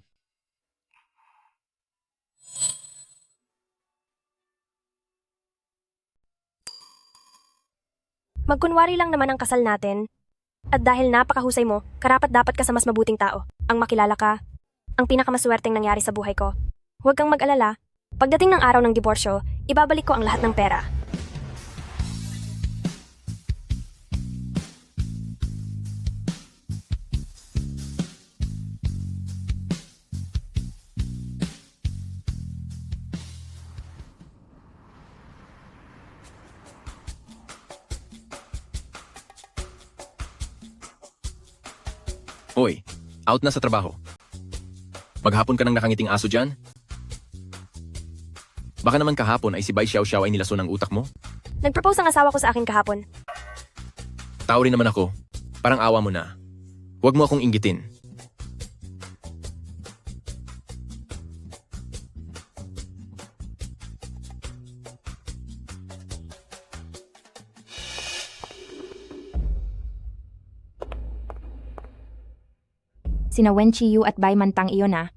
[SPEAKER 1] Magkunwari lang naman ang kasal natin. At dahil napakahusay mo, karapat dapat ka sa mas mabuting tao. Ang makilala ka, ang pinakamaswerteng nangyari sa buhay ko. Huwag kang mag-alala. Pagdating ng araw ng diborsyo, ibabalik ko ang lahat ng pera.
[SPEAKER 12] Hoy, out na sa trabaho. Maghapon ka ng nakangiting aso dyan? Baka naman kahapon ay si Bai Xiao ay nilaso ng utak mo?
[SPEAKER 1] Nag-propose ang asawa ko sa akin kahapon.
[SPEAKER 12] Tao rin naman ako. Parang awa mo na. Huwag mo akong inggitin.
[SPEAKER 3] Sina Wen Chiyu at Bai Mantang iyon ah.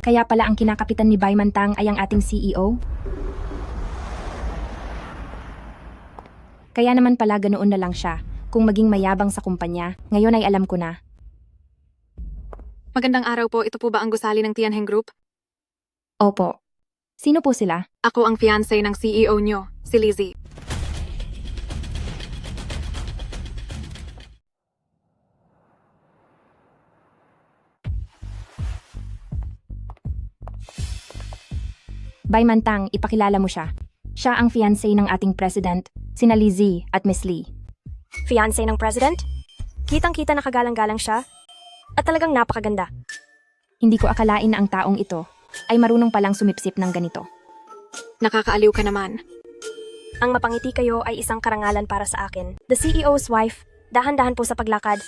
[SPEAKER 3] Kaya pala ang kinakapitan ni Bai Mantang ay ang ating CEO? Kaya naman pala ganoon na lang siya. Kung maging mayabang sa kumpanya, ngayon ay alam ko na.
[SPEAKER 18] Magandang araw po, ito po ba ang gusali ng Tianheng Group?
[SPEAKER 3] Opo. Sino po sila?
[SPEAKER 18] Ako ang fiancé ng CEO nyo, si Lizzie.
[SPEAKER 3] Bai Mantang, ipakilala mo siya. Siya ang fiancé ng ating president, sina Lizzie at Miss Lee.
[SPEAKER 1] Fiancé ng president? Kitang-kita na kagalang-galang siya. At talagang napakaganda.
[SPEAKER 3] Hindi ko akalain na ang taong ito ay marunong palang sumipsip ng ganito.
[SPEAKER 18] Nakakaaliw ka naman.
[SPEAKER 1] Ang mapangiti kayo ay isang karangalan para sa akin. The CEO's wife, dahan-dahan po sa paglakad.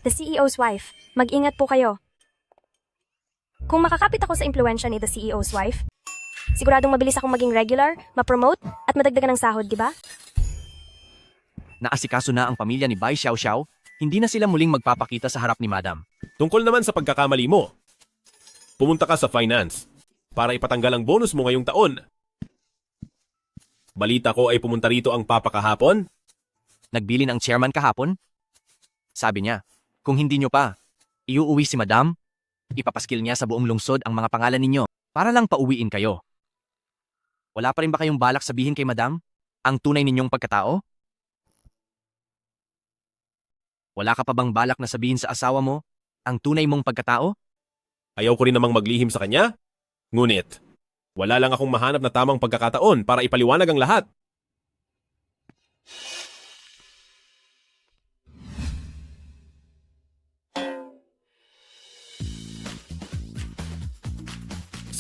[SPEAKER 1] The CEO's wife, mag-ingat po kayo. Kung makakapit ako sa impluensya ni the CEO's wife, siguradong mabilis akong maging regular, ma-promote, at madagdagan ng sahod, di ba?
[SPEAKER 4] Naasikaso na ang pamilya ni Bai Xiao, hindi na sila muling magpapakita sa harap ni Madam.
[SPEAKER 5] Tungkol naman sa pagkakamali mo, pumunta ka sa finance para ipatanggal ang bonus mo ngayong taon. Balita ko ay pumunta rito ang papa kahapon.
[SPEAKER 4] Nagbilin ang chairman kahapon? Sabi niya, kung hindi nyo pa, iuuwi si Madam, ipapaskil niya sa buong lungsod ang mga pangalan ninyo para lang pauwiin kayo. Wala pa rin ba kayong balak sabihin kay Madam ang tunay ninyong pagkatao? Wala ka pa bang balak na sabihin sa asawa mo ang tunay mong pagkatao?
[SPEAKER 5] Ayaw ko rin namang maglihim sa kanya. Ngunit, wala lang akong mahanap na tamang pagkakataon para ipaliwanag ang lahat.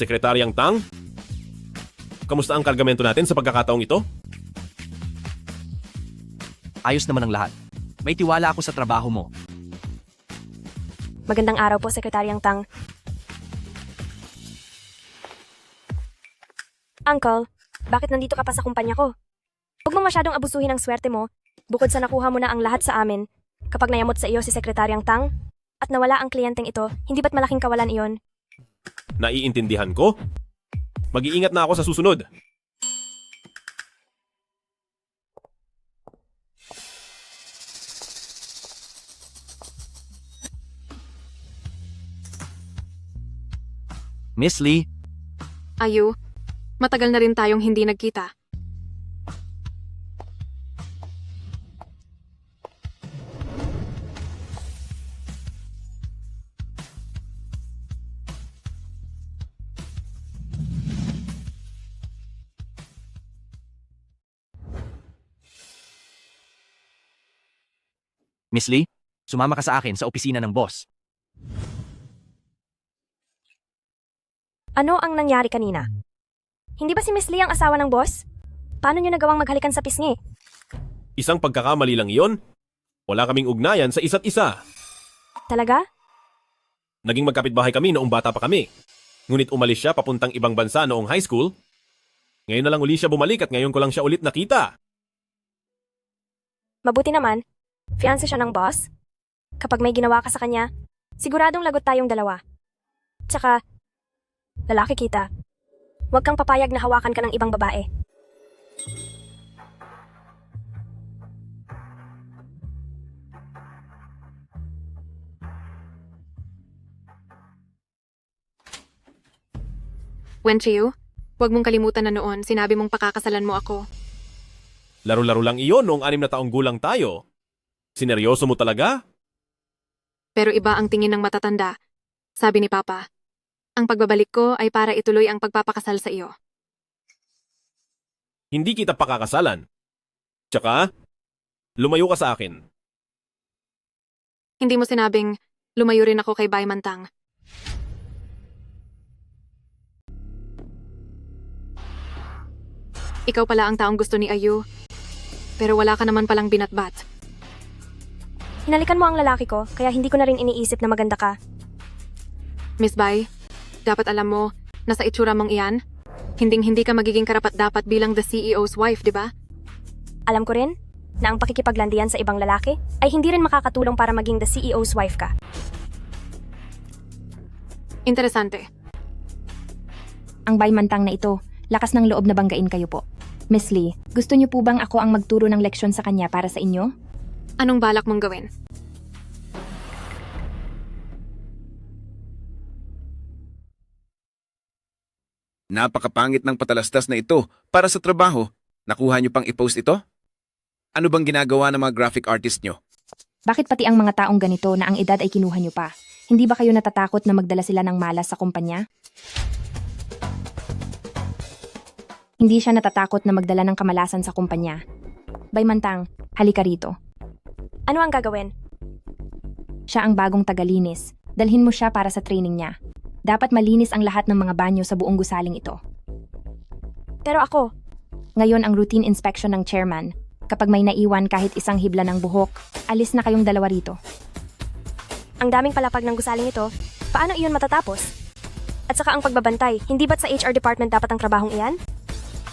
[SPEAKER 5] Sekretaryang Tang, kamusta ang kargamento natin sa pagkakataong ito?
[SPEAKER 4] Ayos naman ang lahat. May tiwala ako sa trabaho mo.
[SPEAKER 1] Magandang araw po, Sekretaryang Tang. Uncle, bakit nandito ka pa sa kumpanya ko? Huwag mo masyadong abusuhin ang swerte mo, bukod sa nakuha mo na ang lahat sa amin. Kapag nayamot sa iyo si Sekretaryang Tang, at nawala ang kliyenteng ito, hindi ba't malaking kawalan iyon?
[SPEAKER 5] Naiintindihan ko. Mag-iingat na ako sa susunod.
[SPEAKER 4] Miss Lee,
[SPEAKER 18] Ayu, matagal na rin tayong hindi nagkita.
[SPEAKER 4] Miss Lee, sumama ka sa akin sa opisina ng boss.
[SPEAKER 1] Ano ang nangyari kanina? Hindi ba si Miss Lee ang asawa ng boss? Paano niyo nagawang maghalikan sa pisngi?
[SPEAKER 5] Isang pagkakamali lang iyon. Wala kaming ugnayan sa isa't isa.
[SPEAKER 1] Talaga?
[SPEAKER 5] Naging magkapitbahay kami noong bata pa kami. Ngunit umalis siya papuntang ibang bansa noong high school. Ngayon na lang uli siya bumalik at ngayon ko lang siya ulit nakita.
[SPEAKER 1] Mabuti naman, fiancé siya ng boss. Kapag may ginawa ka sa kanya, siguradong lagot tayong dalawa. Tsaka, lalaki kita. Huwag kang papayag na hawakan ka ng ibang babae.
[SPEAKER 18] Wenchiu, huwag mong kalimutan na noon sinabi mong pakakasalan mo ako.
[SPEAKER 5] Laro-laro lang iyon noong 6 na taong gulang tayo. Sineryoso mo talaga?
[SPEAKER 18] Pero iba ang tingin ng matatanda. Sabi ni Papa, ang pagbabalik ko ay para ituloy ang pagpapakasal sa iyo.
[SPEAKER 5] Hindi kita pakakasalan. Tsaka, lumayo ka sa akin.
[SPEAKER 18] Hindi mo sinabing lumayo rin ako kay Bay Mantang. Ikaw pala ang taong gusto ni Ayu, pero wala ka naman palang binatbat.
[SPEAKER 1] Hinalikan mo ang lalaki ko, kaya hindi ko na rin iniisip na maganda ka.
[SPEAKER 18] Miss Bay, dapat alam mo na sa itsura mong iyan, hinding-hindi ka magiging karapat-dapat bilang the CEO's wife, di ba?
[SPEAKER 1] Alam ko rin na ang pakikipaglandian sa ibang lalaki ay hindi rin makakatulong para maging the CEO's wife ka.
[SPEAKER 18] Interesante.
[SPEAKER 3] Ang baymantang na ito, lakas ng loob na banggain kayo po. Miss Lee, gusto niyo po bang ako ang magturo ng leksyon sa kanya para sa inyo?
[SPEAKER 18] Anong balak mong gawin?
[SPEAKER 19] Napakapangit ng patalastas na ito para sa trabaho. Nakuha niyo pang i-post ito? Ano bang ginagawa ng mga graphic artist niyo?
[SPEAKER 3] Bakit pati ang mga taong ganito na ang edad ay kinuha niyo pa? Hindi ba kayo natatakot na magdala sila ng malas sa kumpanya? Hindi siya natatakot na magdala ng kamalasan sa kumpanya. Baymantang, halika rito.
[SPEAKER 1] Ano ang gagawin?
[SPEAKER 3] Siya ang bagong tagalinis. Dalhin mo siya para sa training niya. Dapat malinis ang lahat ng mga banyo sa buong gusaling ito.
[SPEAKER 1] Pero ako,
[SPEAKER 3] ngayon ang routine inspection ng chairman. Kapag may naiwan kahit isang hibla ng buhok, alis na kayong dalawa rito.
[SPEAKER 1] ang daming palapag ng gusaling ito, paano iyon matatapos? At saka ang pagbabantay, hindi ba't sa HR department dapat ang trabahong iyan?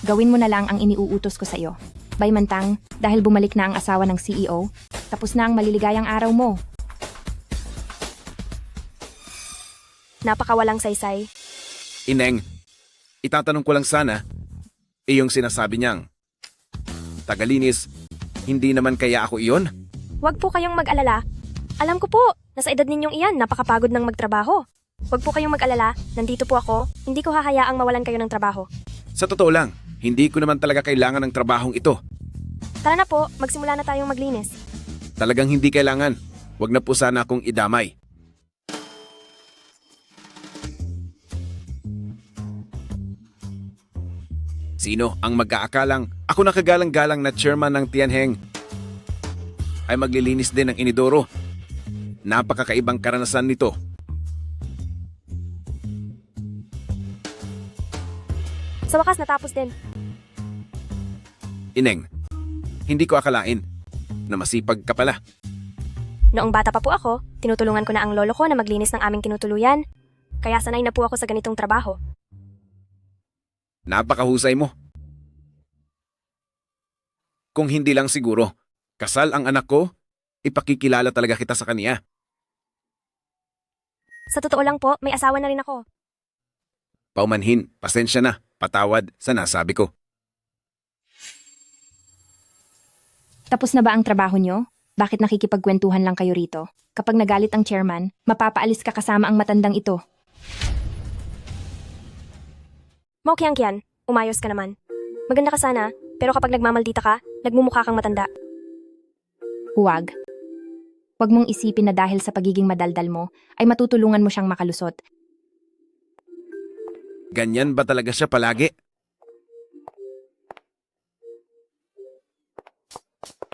[SPEAKER 3] Gawin mo na lang ang iniuutos ko sa iyo. Baymantang, dahil bumalik na ang asawa ng CEO, tapos na ang maliligayang araw mo.
[SPEAKER 1] Napakawalang saysay.
[SPEAKER 19] Ineng, itatanong ko lang sana, iyong sinasabi niyang, tagalinis, hindi naman kaya ako iyon?
[SPEAKER 1] Huwag po kayong mag-alala. Alam ko po, nasa edad ninyong iyan, napakapagod ng magtrabaho. Huwag po kayong mag-alala, nandito po ako, hindi ko hahayaang mawalan kayo ng trabaho.
[SPEAKER 19] Sa totoo lang, hindi ko naman talaga kailangan ng trabahong ito.
[SPEAKER 1] Tara na po, magsimula na tayong maglinis.
[SPEAKER 19] Talagang hindi kailangan. Huwag na po sana akong idamay. Sino ang mag-aakalang ako nakagalang-galang na chairman ng Tianheng ay maglilinis din ng inidoro? Napakakaibang karanasan nito.
[SPEAKER 1] Sa wakas natapos din.
[SPEAKER 19] Ineng, hindi ko akalain na masipag ka pala.
[SPEAKER 1] Noong bata pa po ako, tinutulungan ko na ang lolo ko na maglinis ng aming tinutuluyan. Kaya sanay na po ako sa ganitong trabaho.
[SPEAKER 19] Napakahusay mo. Kung hindi lang siguro, kasal ang anak ko, ipakikilala talaga kita sa kanya.
[SPEAKER 1] Sa totoo lang po, may asawa na rin ako.
[SPEAKER 19] Paumanhin, pasensya na, patawad sa nasabi ko.
[SPEAKER 3] Tapos na ba ang trabaho nyo? Bakit nakikipagkwentuhan lang kayo rito? Kapag nagalit ang chairman, mapapaalis ka kasama ang matandang ito.
[SPEAKER 1] Maukyang-kyan, umayos ka naman. Maganda ka sana, pero kapag nagmamaldita ka, nagmumukha kang matanda.
[SPEAKER 3] Huwag. Huwag mong isipin na dahil sa pagiging madaldal mo, ay matutulungan mo siyang makalusot.
[SPEAKER 19] Ganyan ba talaga siya palagi?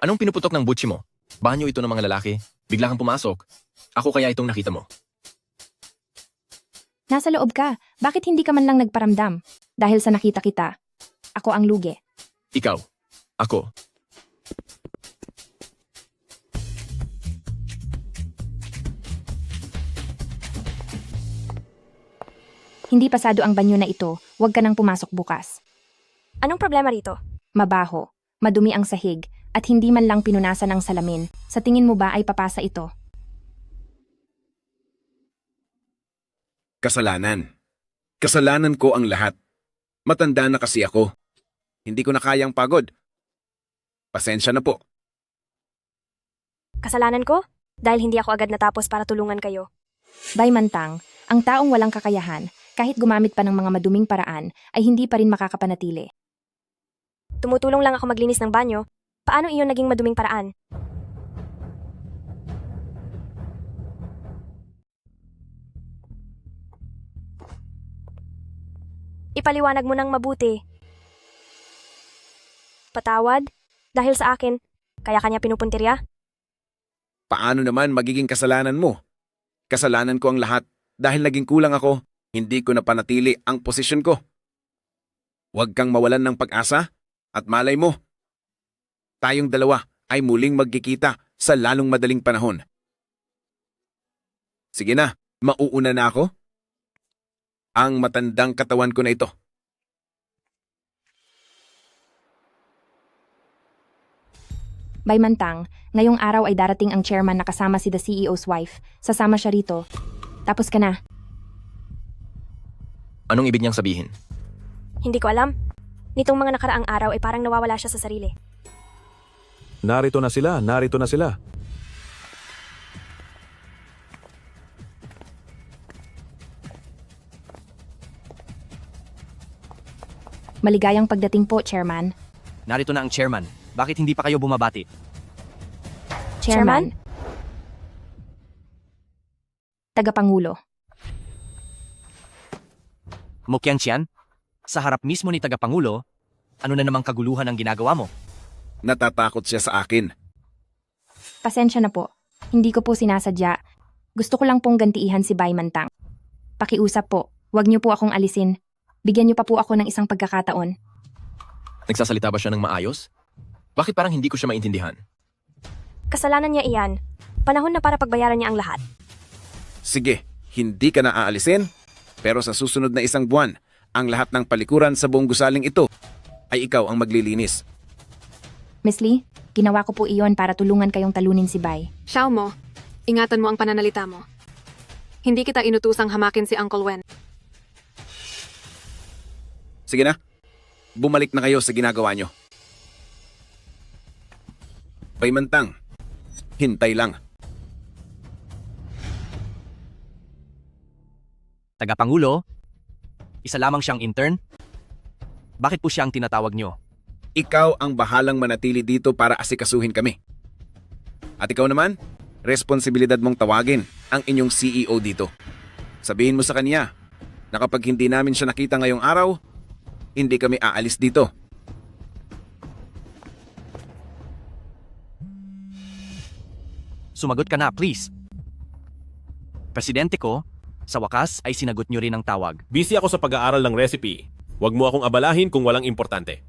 [SPEAKER 12] Anong pinuputok ng butchi mo? Banyo ito ng mga lalaki. Bigla kang pumasok. Ako kaya itong nakita mo.
[SPEAKER 3] Nasa loob ka. Bakit hindi ka man lang nagparamdam? Dahil sa nakita kita, ako ang lugi.
[SPEAKER 12] Ikaw. Ako.
[SPEAKER 3] Hindi pasado ang banyo na ito. Huwag ka nang pumasok bukas.
[SPEAKER 1] Anong problema rito?
[SPEAKER 3] Mabaho, madumi ang sahig, at hindi man lang pinunasan ang salamin. Sa tingin mo ba ay papasa ito?
[SPEAKER 19] Kasalanan. Kasalanan ko ang lahat. Matanda na kasi ako. Hindi ko na kayang pagod. Pasensya na po.
[SPEAKER 1] Kasalanan ko? Dahil hindi ako agad natapos para tulungan kayo.
[SPEAKER 3] Baymantang, ang taong walang kakayahan, kahit gumamit pa ng mga maduming paraan, ay hindi pa rin makakapanatili.
[SPEAKER 1] Tumutulong lang ako maglinis ng banyo. Paano iyon naging maduming paraan? Ipaliwanag mo ng mabuti. Patawad? Dahil sa akin, kaya kanya pinupuntirya?
[SPEAKER 19] Paano naman magiging kasalanan mo? Kasalanan ko ang lahat dahil naging kulang ako, hindi ko napanatili ang posisyon ko. Huwag kang mawalan ng pag-asa at malay mo, tayong dalawa ay muling magkikita sa lalong madaling panahon. Sige na, mauuna na ako. Ang matandang katawan ko na ito.
[SPEAKER 3] Baymantang, ngayong araw ay darating ang chairman na kasama si the CEO's wife. Sasama siya rito. Tapos ka na.
[SPEAKER 12] Anong ibig niyang sabihin?
[SPEAKER 1] Hindi ko alam. Nitong mga nakaraang araw ay parang nawawala siya sa sarili.
[SPEAKER 13] Narito na sila.
[SPEAKER 3] Maligayang pagdating po, chairman.
[SPEAKER 4] Narito na ang chairman. Bakit hindi pa kayo bumabati?
[SPEAKER 3] Chairman? Tagapangulo.
[SPEAKER 4] Mukyan sa harap mismo ni Tagapangulo, ano na namang kaguluhan ang ginagawa mo?
[SPEAKER 19] Natatakot siya sa akin.
[SPEAKER 3] Pasensya na po. Hindi ko po sinasadya. Gusto ko lang pong gantiihan si Baymantang. Pakiusap po. Huwag niyo po akong alisin. Bigyan niyo pa po ako ng isang pagkakataon.
[SPEAKER 12] Nagsasalita ba siya ng maayos? Bakit parang hindi ko siya maintindihan?
[SPEAKER 1] Kasalanan niya iyan. Panahon na para pagbayaran niya ang lahat.
[SPEAKER 19] Sige, hindi ka na aalisin, pero sa susunod na isang buwan, ang lahat ng palikuran sa buong gusaling ito ay ikaw ang maglilinis.
[SPEAKER 3] Miss Lee, ginawa ko po iyon para tulungan kayong talunin si Bay.
[SPEAKER 18] Xiao mo, ingatan mo ang pananalita mo. Hindi kita inutusang hamakin si Uncle Wen.
[SPEAKER 19] Sige na, bumalik na kayo sa ginagawa nyo. Baymantang, hintay lang.
[SPEAKER 4] Tagapangulo, isa lamang siyang intern? Bakit po siya ang tinatawag niyo?
[SPEAKER 19] Ikaw ang bahalang manatili dito para asikasuhin kami. At ikaw naman, responsibilidad mong tawagin ang inyong CEO dito. Sabihin mo sa kanya na kapag hindi namin siya nakita ngayong araw, hindi kami aalis dito.
[SPEAKER 4] Sumagot ka na, please. Presidente ko, sa wakas ay sinagot niyo rin ang tawag.
[SPEAKER 5] Busy ako sa pag-aaral ng recipe. Huwag mo akong abalahin kung walang importante.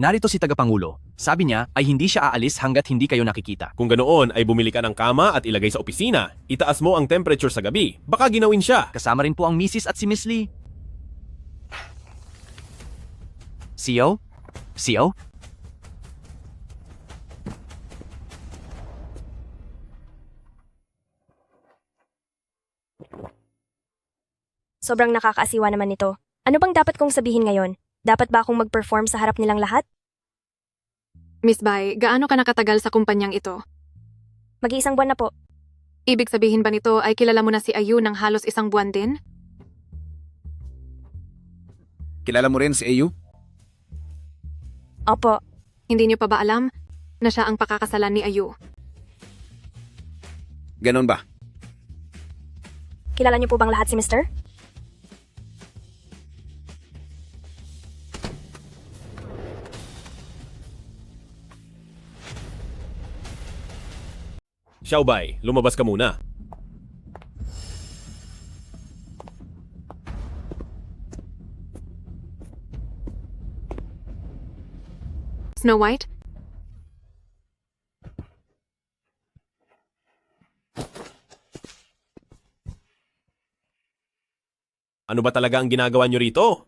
[SPEAKER 4] Narito si Tagapangulo. Sabi niya ay hindi siya aalis hanggat hindi kayo nakikita.
[SPEAKER 5] Kung ganoon ay bumili ka ng kama at ilagay sa opisina. Itaas mo ang temperature sa gabi. Baka ginawin siya.
[SPEAKER 4] Kasama rin po ang Mrs. at si Miss Lee. CEO? CEO?
[SPEAKER 1] Sobrang nakakaasiwa naman nito. Ano bang dapat kong sabihin ngayon? Dapat ba akong mag-perform sa harap nilang lahat?
[SPEAKER 18] Miss Bai, gaano ka nakatagal sa kumpanyang ito?
[SPEAKER 1] Mag-iisang buwan na po.
[SPEAKER 18] Ibig sabihin ba nito ay kilala mo na si Ayu ng halos isang buwan din?
[SPEAKER 19] Kilala mo rin si Ayu?
[SPEAKER 1] Opo.
[SPEAKER 18] Hindi niyo pa ba alam na siya ang pakakasalan ni Ayu?
[SPEAKER 19] Ganon ba?
[SPEAKER 1] Kilala niyo po bang lahat si Mr.?
[SPEAKER 5] Xiaobay, lumabas ka muna.
[SPEAKER 18] Snow White?
[SPEAKER 5] Ano ba talaga ang ginagawa nyo rito?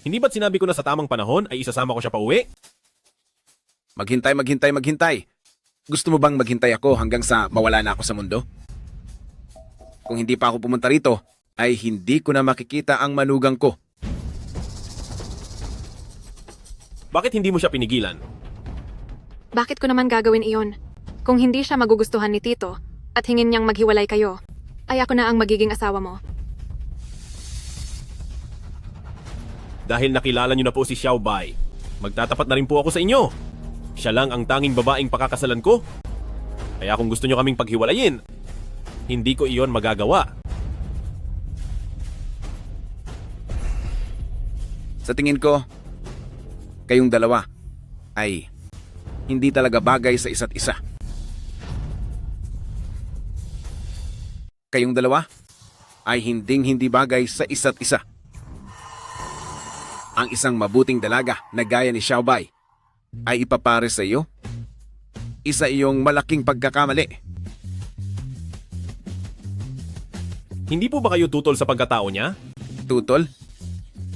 [SPEAKER 5] Hindi ba't sinabi ko na sa tamang panahon ay isasama ko siya pa uwi?
[SPEAKER 19] Maghintay. Gusto mo bang maghintay ako hanggang sa mawala na ako sa mundo? Kung hindi pa ako pumunta rito, ay hindi ko na makikita ang manugang ko.
[SPEAKER 5] Bakit hindi mo siya pinigilan?
[SPEAKER 18] Bakit ko naman gagawin iyon? Kung hindi siya magugustuhan ni Tito at hingin niyang maghiwalay kayo, ay ako na ang magiging asawa mo.
[SPEAKER 5] Dahil nakilala niyo na po si Xiaobay, magtatapat na rin po ako sa inyo. Siya lang ang tanging babaeng pakakasalan ko. Kaya kung gusto niyo kaming paghiwalayin, hindi ko iyon magagawa.
[SPEAKER 19] Sa tingin ko, kayong dalawa ay hindi talaga bagay sa isa't isa. Kayong dalawa ay hinding-hindi bagay sa isa't isa. Ang isang mabuting dalaga na gaya ni Xiaobay ay ipapare sa iyo. Isa iyong malaking pagkakamali.
[SPEAKER 5] Hindi po ba kayo tutol sa pagkatao niya?
[SPEAKER 19] Tutol?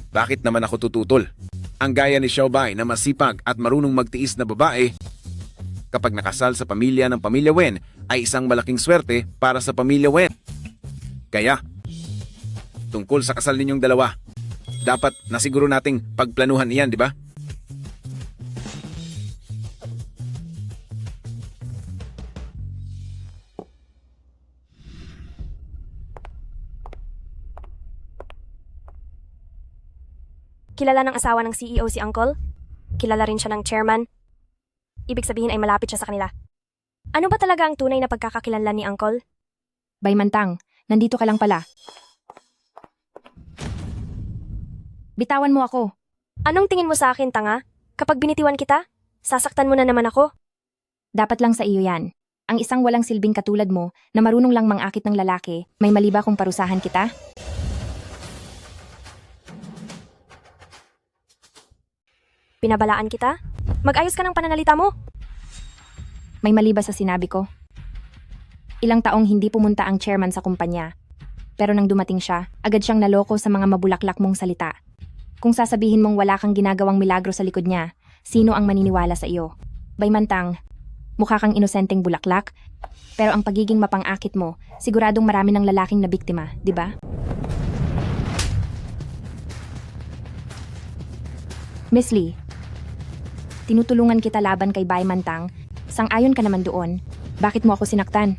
[SPEAKER 19] Bakit naman ako tututol? Ang gaya ni Xiaobay na masipag at marunong magtiis na babae, kapag nakasal sa pamilya ng pamilya Wen, ay isang malaking swerte para sa pamilya Wen. Kaya, tungkol sa kasal ninyong dalawa, dapat nasiguro nating pagplanuhan iyan, di ba?
[SPEAKER 1] Kilala ng asawa ng CEO si Uncle. Kilala rin siya ng chairman. Ibig sabihin ay malapit siya sa kanila. Ano ba talaga ang tunay na pagkakakilanlan ni Uncle?
[SPEAKER 3] Baymantang, nandito ka lang pala. Bitawan mo ako.
[SPEAKER 1] Anong tingin mo sa akin, tanga? Kapag binitiwan kita, sasaktan mo na naman ako.
[SPEAKER 3] Dapat lang sa iyo yan. Ang isang walang silbing katulad mo na marunong lang mangakit ng lalaki, may mali ba kung parusahan kita?
[SPEAKER 1] Pinabalaan kita? Mag-ayos ka ng pananalita mo.
[SPEAKER 3] May mali ba sa sinabi ko? Ilang taong hindi pumunta ang chairman sa kumpanya. Pero nang dumating siya, agad siyang naloko sa mga mabulaklak mong salita. Kung sasabihin mong wala kang ginagawang milagro sa likod niya, sino ang maniniwala sa iyo? Baymantang, mukha kang inosenteng bulaklak, pero ang pagiging mapang-akit mo, siguradong marami ng lalaking na biktima, di ba? Miss Lee, tinutulungan kita laban kay Baymantang. Sang-ayon ka naman doon. Bakit mo ako sinaktan?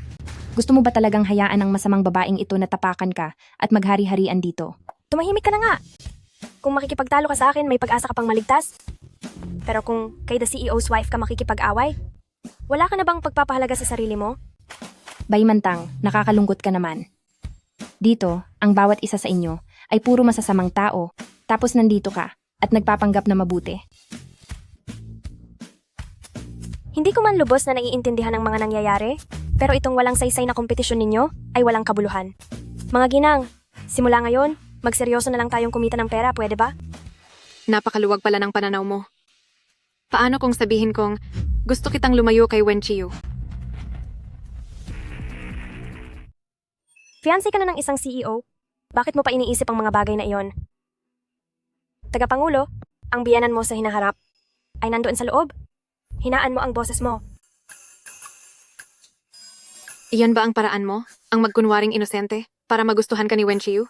[SPEAKER 3] Gusto mo ba talagang hayaan ang masamang babaeng ito na tapakan ka at maghari-harian dito?
[SPEAKER 1] Tumahimik ka na nga. Kung makikipagtalo ka sa akin, may pag-asa ka pang maligtas. Pero kung kay the CEO's wife ka makikipag-away, wala ka na bang pagpapahalaga sa sarili mo?
[SPEAKER 3] Baymantang, nakakalungkot ka naman. Dito, ang bawat isa sa inyo ay puro masasamang tao, tapos nandito ka at nagpapanggap na mabuti.
[SPEAKER 1] Hindi ko man lubos na naiintindihan ang mga nangyayari, pero itong walang saysay na kompetisyon ninyo ay walang kabuluhan. Mga ginang, simula ngayon, magseryoso na lang tayong kumita ng pera, pwede ba?
[SPEAKER 18] Napakaluwag pala ng pananaw mo. Paano kung sabihin kong gusto kitang lumayo kay Wen Chiu?
[SPEAKER 1] Fiancé ka na ng isang CEO, bakit mo pa iniisip ang mga bagay na iyon? Tagapangulo, ang biyanan mo sa hinaharap, ay nandoon sa loob. Hinaan mo ang boses mo.
[SPEAKER 18] Iyan ba ang paraan mo? Ang magkunwaring inosente para magustuhan ka ni Wen Chiu?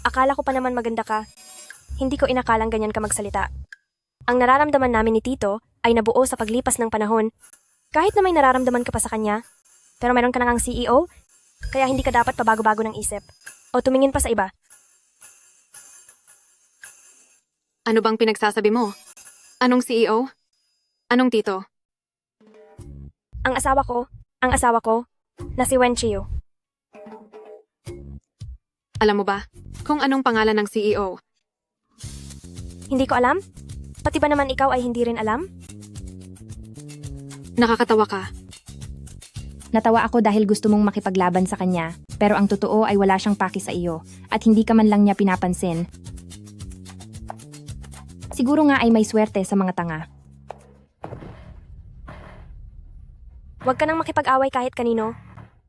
[SPEAKER 1] Akala ko pa naman maganda ka. Hindi ko inakalang ganyan ka magsalita. Ang nararamdaman namin ni Tito ay nabuo sa paglipas ng panahon. Kahit na may nararamdaman ka pa sa kanya, pero meron ka na ngang CEO, kaya hindi ka dapat pabago-bago ng isip. O tumingin pa sa iba.
[SPEAKER 18] Ano bang pinagsasabi mo? Anong CEO? Anong Tito?
[SPEAKER 1] Ang asawa ko, na si Wen Chiu.
[SPEAKER 18] Alam mo ba kung anong pangalan ng CEO?
[SPEAKER 1] Hindi ko alam? Pati ba naman ikaw ay hindi rin alam?
[SPEAKER 18] Nakakatawa ka.
[SPEAKER 3] Natawa ako dahil gusto mong makipaglaban sa kanya, pero ang totoo ay wala siyang paki sa iyo at hindi ka man lang niya pinapansin. Siguro nga ay may swerte sa mga tanga.
[SPEAKER 1] Huwag ka nang makipag-away kahit kanino.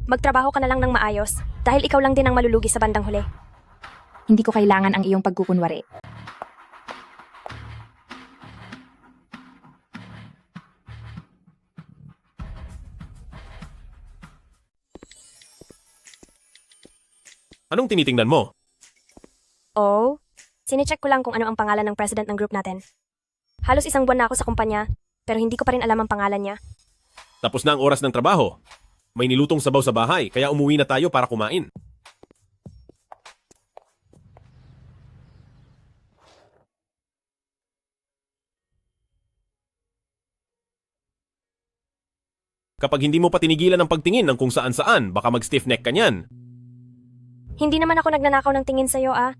[SPEAKER 1] Magtrabaho ka na lang ng maayos dahil ikaw lang din ang malulugi sa bandang huli.
[SPEAKER 3] Hindi ko kailangan ang iyong pagkukunwari.
[SPEAKER 5] Anong tinitingnan mo?
[SPEAKER 1] Oh, sinicheck ko lang kung ano ang pangalan ng president ng group natin. Halos 1 buwan na ako sa kumpanya, pero hindi ko pa rin alam ang pangalan niya.
[SPEAKER 5] Tapos na ang oras ng trabaho. May nilutong sabaw sa bahay, kaya umuwi na tayo para kumain. Kapag hindi mo pa tinigilan ang pagtingin ng kung saan-saan, baka mag-stiff neck ka niyan.
[SPEAKER 1] Hindi naman ako nagnanakaw ng tingin sa'yo, ah.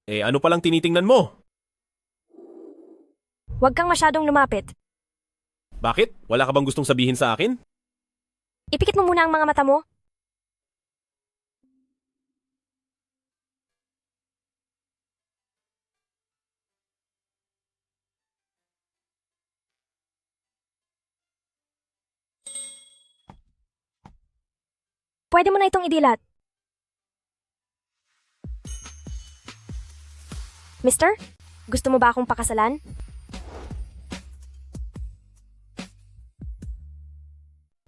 [SPEAKER 5] Ano palang tinitingnan mo?
[SPEAKER 1] Huwag kang masyadong lumapit.
[SPEAKER 5] Bakit? Wala ka bang gustong sabihin sa akin?
[SPEAKER 1] Ipikit mo muna ang mga mata mo. Pwede mo na itong idilat. Mister, gusto mo ba akong pakasalan?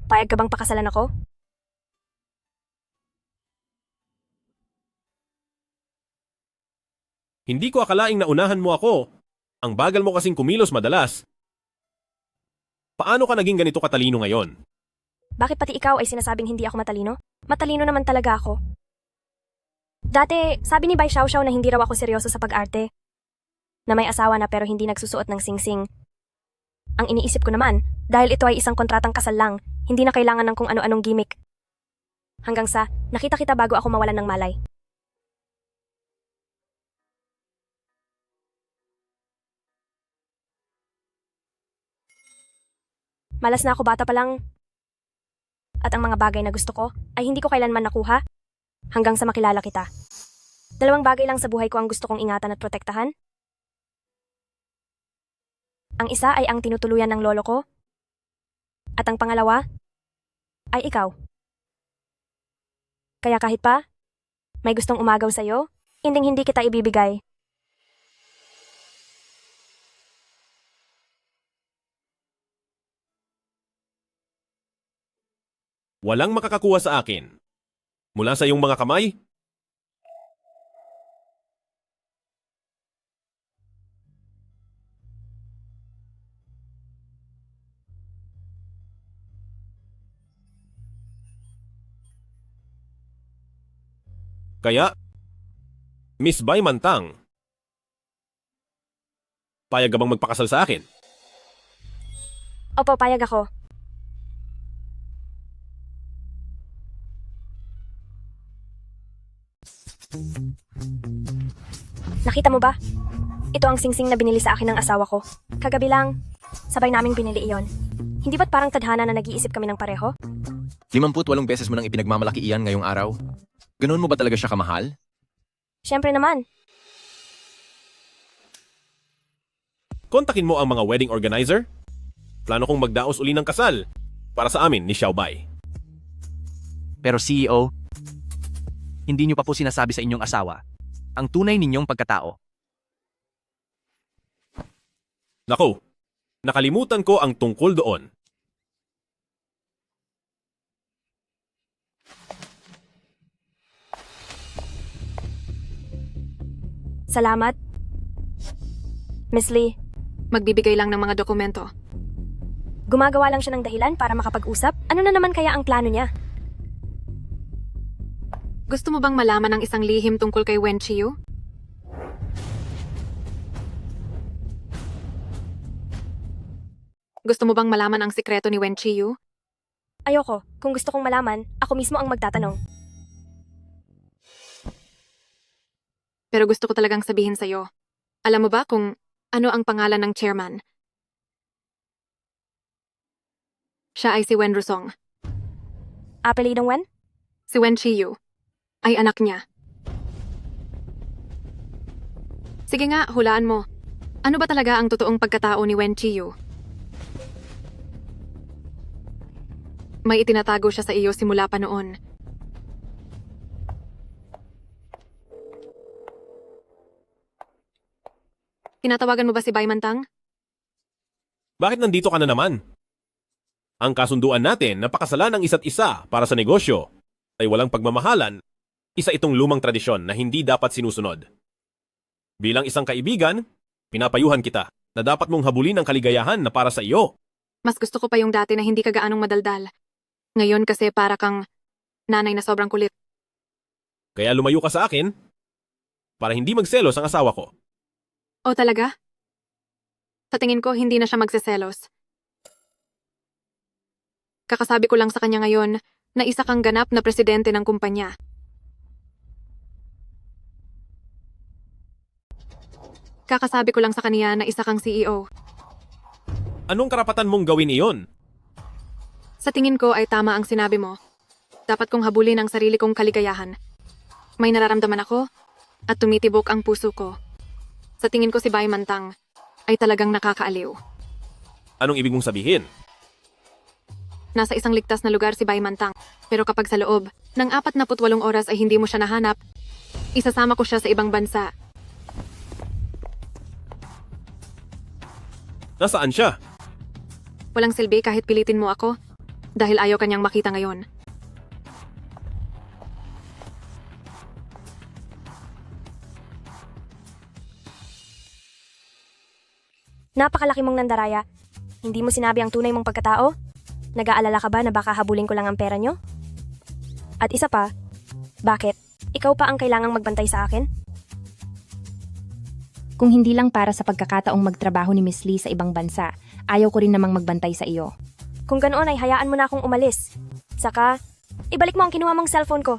[SPEAKER 1] Payag ka bang pakasalan ako?
[SPEAKER 5] Hindi ko akalaing naunahan mo ako. Ang bagal mo kasing kumilos madalas. Paano ka naging ganito katalino ngayon?
[SPEAKER 1] Bakit pati ikaw ay sinasabing hindi ako matalino? Matalino naman talaga ako. Dati, sabi ni Bai Xiaoxiao na hindi raw ako seryoso sa pag-arte. Na may asawa na pero hindi nagsusuot ng singsing. Ang iniisip ko naman, dahil ito ay isang kontratang kasal lang, hindi na kailangan ng kung ano-anong gimmick. Hanggang sa, nakita kita bago ako mawalan ng malay. Malas na ako bata pa lang. At ang mga bagay na gusto ko ay hindi ko kailanman nakuha hanggang sa makilala kita. 2 bagay lang sa buhay ko ang gusto kong ingatan at protektahan. Ang isa ay ang tinutuluyan ng lolo ko. At ang pangalawa ay ikaw. Kaya kahit pa may gustong umagaw sa'yo, hindi kita ibibigay.
[SPEAKER 5] Walang makakakuha sa akin. Mula sa iyong mga kamay, kaya, Miss Bai Mantang, payag ka bang magpakasal sa akin?
[SPEAKER 1] Opo, payag ako. Nakita mo ba? Ito ang singsing na binili sa akin ng asawa ko. Kagabi lang, sabay naming binili iyon. Hindi ba't parang tadhana na nag-iisip kami ng pareho?
[SPEAKER 12] 58 beses mo nang ipinagmamalaki iyan ngayong araw. Ganoon mo ba talaga siya kamahal?
[SPEAKER 1] Siyempre naman.
[SPEAKER 5] Kontakin mo ang mga wedding organizer. Plano kong magdaos uli ng kasal para sa amin ni Xiao Bai.
[SPEAKER 4] Pero CEO, hindi niyo pa po sinasabi sa inyong asawa ang tunay ninyong pagkatao.
[SPEAKER 5] Nako, nakalimutan ko ang tungkol doon.
[SPEAKER 1] Salamat. Miss Lee,
[SPEAKER 18] Magbibigay lang ng mga dokumento.
[SPEAKER 1] gumagawa lang siya ng dahilan para makapag-usap? Ano na naman kaya ang plano niya?
[SPEAKER 18] Gusto mo bang malaman ang isang lihim tungkol kay Wen Chiu? Gusto mo bang malaman ang sikreto ni Wen Chiu?
[SPEAKER 1] Ayoko. Kung gusto kong malaman, ako mismo ang magtatanong.
[SPEAKER 18] Pero gusto ko talagang sabihin sa'yo. Alam mo ba kung ano ang pangalan ng chairman? Siya ay si Wen Rusong.
[SPEAKER 1] Apelidong Wen?
[SPEAKER 18] Si Wen Chiu ay anak niya. Sige nga, hulaan mo. Ano ba talaga ang totoong pagkatao ni Wen Chiu? May itinatago siya sa iyo simula pa noon. Tinatawagan mo ba si Bai Mantang?
[SPEAKER 5] Bakit nandito ka na naman? Ang kasunduan natin na pakasalan ang isa't isa para sa negosyo ay walang pagmamahalan, isa itong lumang tradisyon na hindi dapat sinusunod. Bilang isang kaibigan, pinapayuhan kita na dapat mong habulin ang kaligayahan na para sa iyo.
[SPEAKER 18] Mas gusto ko pa yung dati na hindi ka gaanong madaldal. Ngayon kasi para kang nanay na sobrang kulit.
[SPEAKER 5] Kaya lumayo ka sa akin para hindi magselos ang asawa ko.
[SPEAKER 18] O talaga? Sa tingin ko, hindi na siya magseselos. Kakasabi ko lang sa kanya ngayon na isa kang ganap na presidente ng kumpanya. Kakasabi ko lang sa kanya na isa kang CEO.
[SPEAKER 5] Anong karapatan mong gawin iyon?
[SPEAKER 18] Sa tingin ko ay tama ang sinabi mo. Dapat kong habulin ang sarili kong kaligayahan. May nararamdaman ako at tumitibok ang puso ko. Sa tingin ko si Bai Mantang ay talagang nakakaaliw.
[SPEAKER 5] Anong ibig mong sabihin?
[SPEAKER 18] Nasa isang ligtas na lugar si Bai Mantang. Pero kapag sa loob ng 48 oras ay hindi mo siya nahanap, isasama ko siya sa ibang bansa.
[SPEAKER 5] Nasaan siya?
[SPEAKER 18] Walang silbi kahit pilitin mo ako dahil ayaw kanyang makita ngayon.
[SPEAKER 1] Napakalaki mong nandaraya. Hindi mo sinabi ang tunay mong pagkatao? Nag-aalala ka ba na baka habulin ko lang ang pera nyo? At isa pa, bakit? Ikaw pa ang kailangang magbantay sa akin?
[SPEAKER 3] Kung hindi lang para sa pagkakataong magtrabaho ni Miss Lee sa ibang bansa, ayaw ko rin namang magbantay sa iyo.
[SPEAKER 1] Kung ganoon ay hayaan mo na akong umalis. Saka, ibalik mo ang kinuha mong cellphone ko.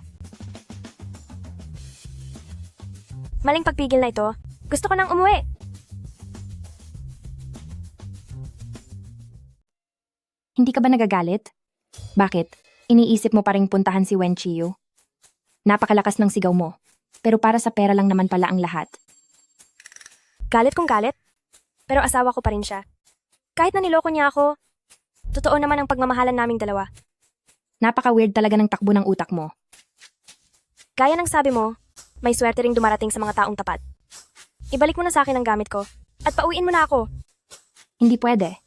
[SPEAKER 1] Maling pagpigil na ito. Gusto ko nang umuwi.
[SPEAKER 3] Hindi ka ba nagagalit? Bakit? Iniisip mo pa ring puntahan si Wen Chiyu? Napakalakas ng sigaw mo. Pero para sa pera lang naman pala ang lahat.
[SPEAKER 1] Galit kong galit. Pero asawa ko pa rin siya. Kahit na niloko niya ako, totoo naman ang pagmamahalan naming dalawa.
[SPEAKER 3] Napaka-weird talaga ng takbo ng utak mo.
[SPEAKER 1] Gaya ng sabi mo, may swerte ring dumarating sa mga taong tapat. Ibalik mo na sa akin ang gamit ko at pauwiin mo na ako.
[SPEAKER 3] Hindi pwede.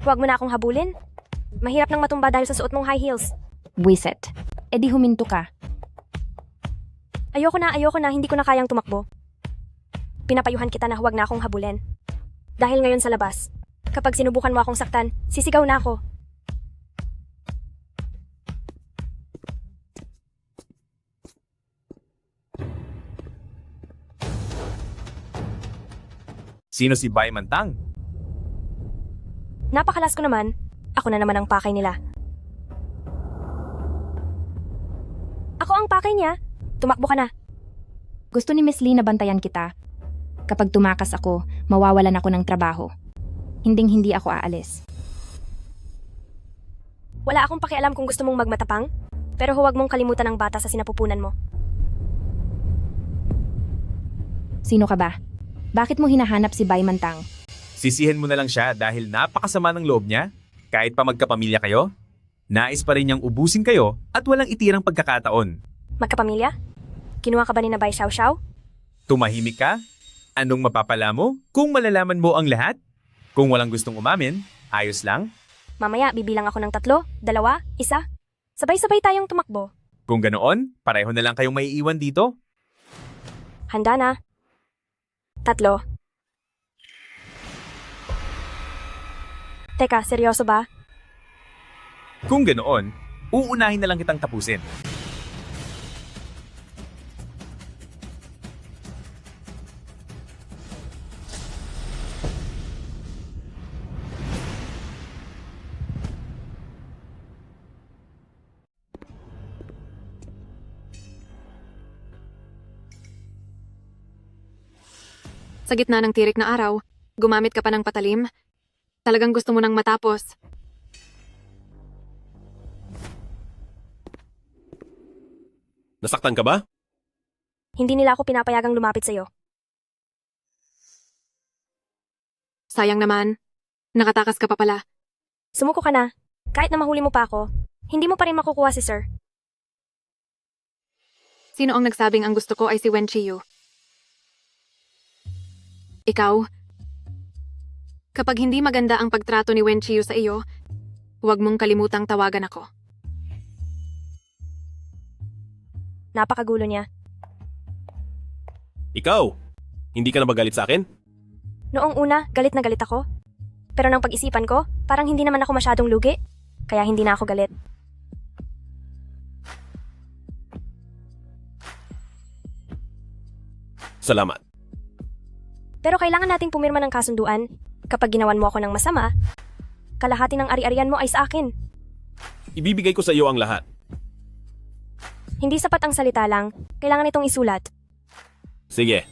[SPEAKER 1] Huwag mo na akong habulin. Mahirap nang matumba dahil sa suot mong high heels.
[SPEAKER 3] Buiset. E di huminto ka.
[SPEAKER 1] Ayoko na, hindi ko na kayang tumakbo. Pinapayuhan kita na huwag na akong habulin. Dahil ngayon sa labas, kapag sinubukan mo akong saktan, sisigaw na ako.
[SPEAKER 20] Sino si Bai Mantang?
[SPEAKER 1] Napakalas ko naman. Ako na naman ang pakay nila. Ako ang pakay niya. Tumakbo ka na.
[SPEAKER 3] Gusto ni Miss Lee na bantayan kita. Kapag tumakas ako, mawawalan ako ng trabaho. Hinding-hindi ako aalis.
[SPEAKER 1] Wala akong pakialam kung gusto mong magmatapang, pero huwag mong kalimutan ang bata sa sinapupunan mo.
[SPEAKER 3] Sino ka ba? Bakit mo hinahanap si Bai Mantang?
[SPEAKER 20] Sisihin mo na lang siya dahil napakasama ng loob niya. Kahit pa magkapamilya kayo, nais pa rin niyang ubusin kayo at walang itirang pagkakataon.
[SPEAKER 1] Magkapamilya? Kinuha ka ba ni na Bai Xiao Xiao?
[SPEAKER 20] Tumahimik ka? Anong mapapala mo kung malalaman mo ang lahat? Kung walang gustong umamin, ayos lang.
[SPEAKER 1] Mamaya bibilang ako ng 3, 2, 1. Sabay-sabay tayong tumakbo.
[SPEAKER 20] Kung ganoon, pareho na lang kayong maiiwan dito.
[SPEAKER 1] Handa na. 3. Teka, seryoso ba?
[SPEAKER 20] Kung ganoon, uunahin na lang kitang tapusin.
[SPEAKER 18] Sa gitna ng tirik na araw, gumamit ka pa ng patalim. Talagang gusto mo nang matapos.
[SPEAKER 5] Nasaktan ka ba?
[SPEAKER 1] Hindi nila ako pinapayagang lumapit sa'yo.
[SPEAKER 18] Sayang naman. Nakatakas ka pa pala.
[SPEAKER 1] Sumuko ka na. Kahit na mahuli mo pa ako, hindi mo pa rin makukuha si Sir.
[SPEAKER 18] Sino ang nagsabing ang gusto ko ay si Wen Chiyu? Ikaw? Kapag hindi maganda ang pagtrato ni Wen Chiyu sa iyo, huwag mong kalimutang tawagan ako.
[SPEAKER 1] Napakagulo niya.
[SPEAKER 5] Ikaw, hindi ka na ba galit sa akin?
[SPEAKER 1] Noong una, galit na galit ako. Pero nang pag-isipan ko, parang hindi naman ako masyadong lugi. Kaya hindi na ako galit.
[SPEAKER 5] Salamat.
[SPEAKER 1] Pero kailangan nating pumirma ng kasunduan. Kapag ginawan mo ako ng masama, kalahati ng ari-arian mo ay sa akin.
[SPEAKER 5] Ibibigay ko sa iyo ang lahat.
[SPEAKER 1] Hindi sapat ang salita lang. Kailangan itong isulat.
[SPEAKER 5] Sige,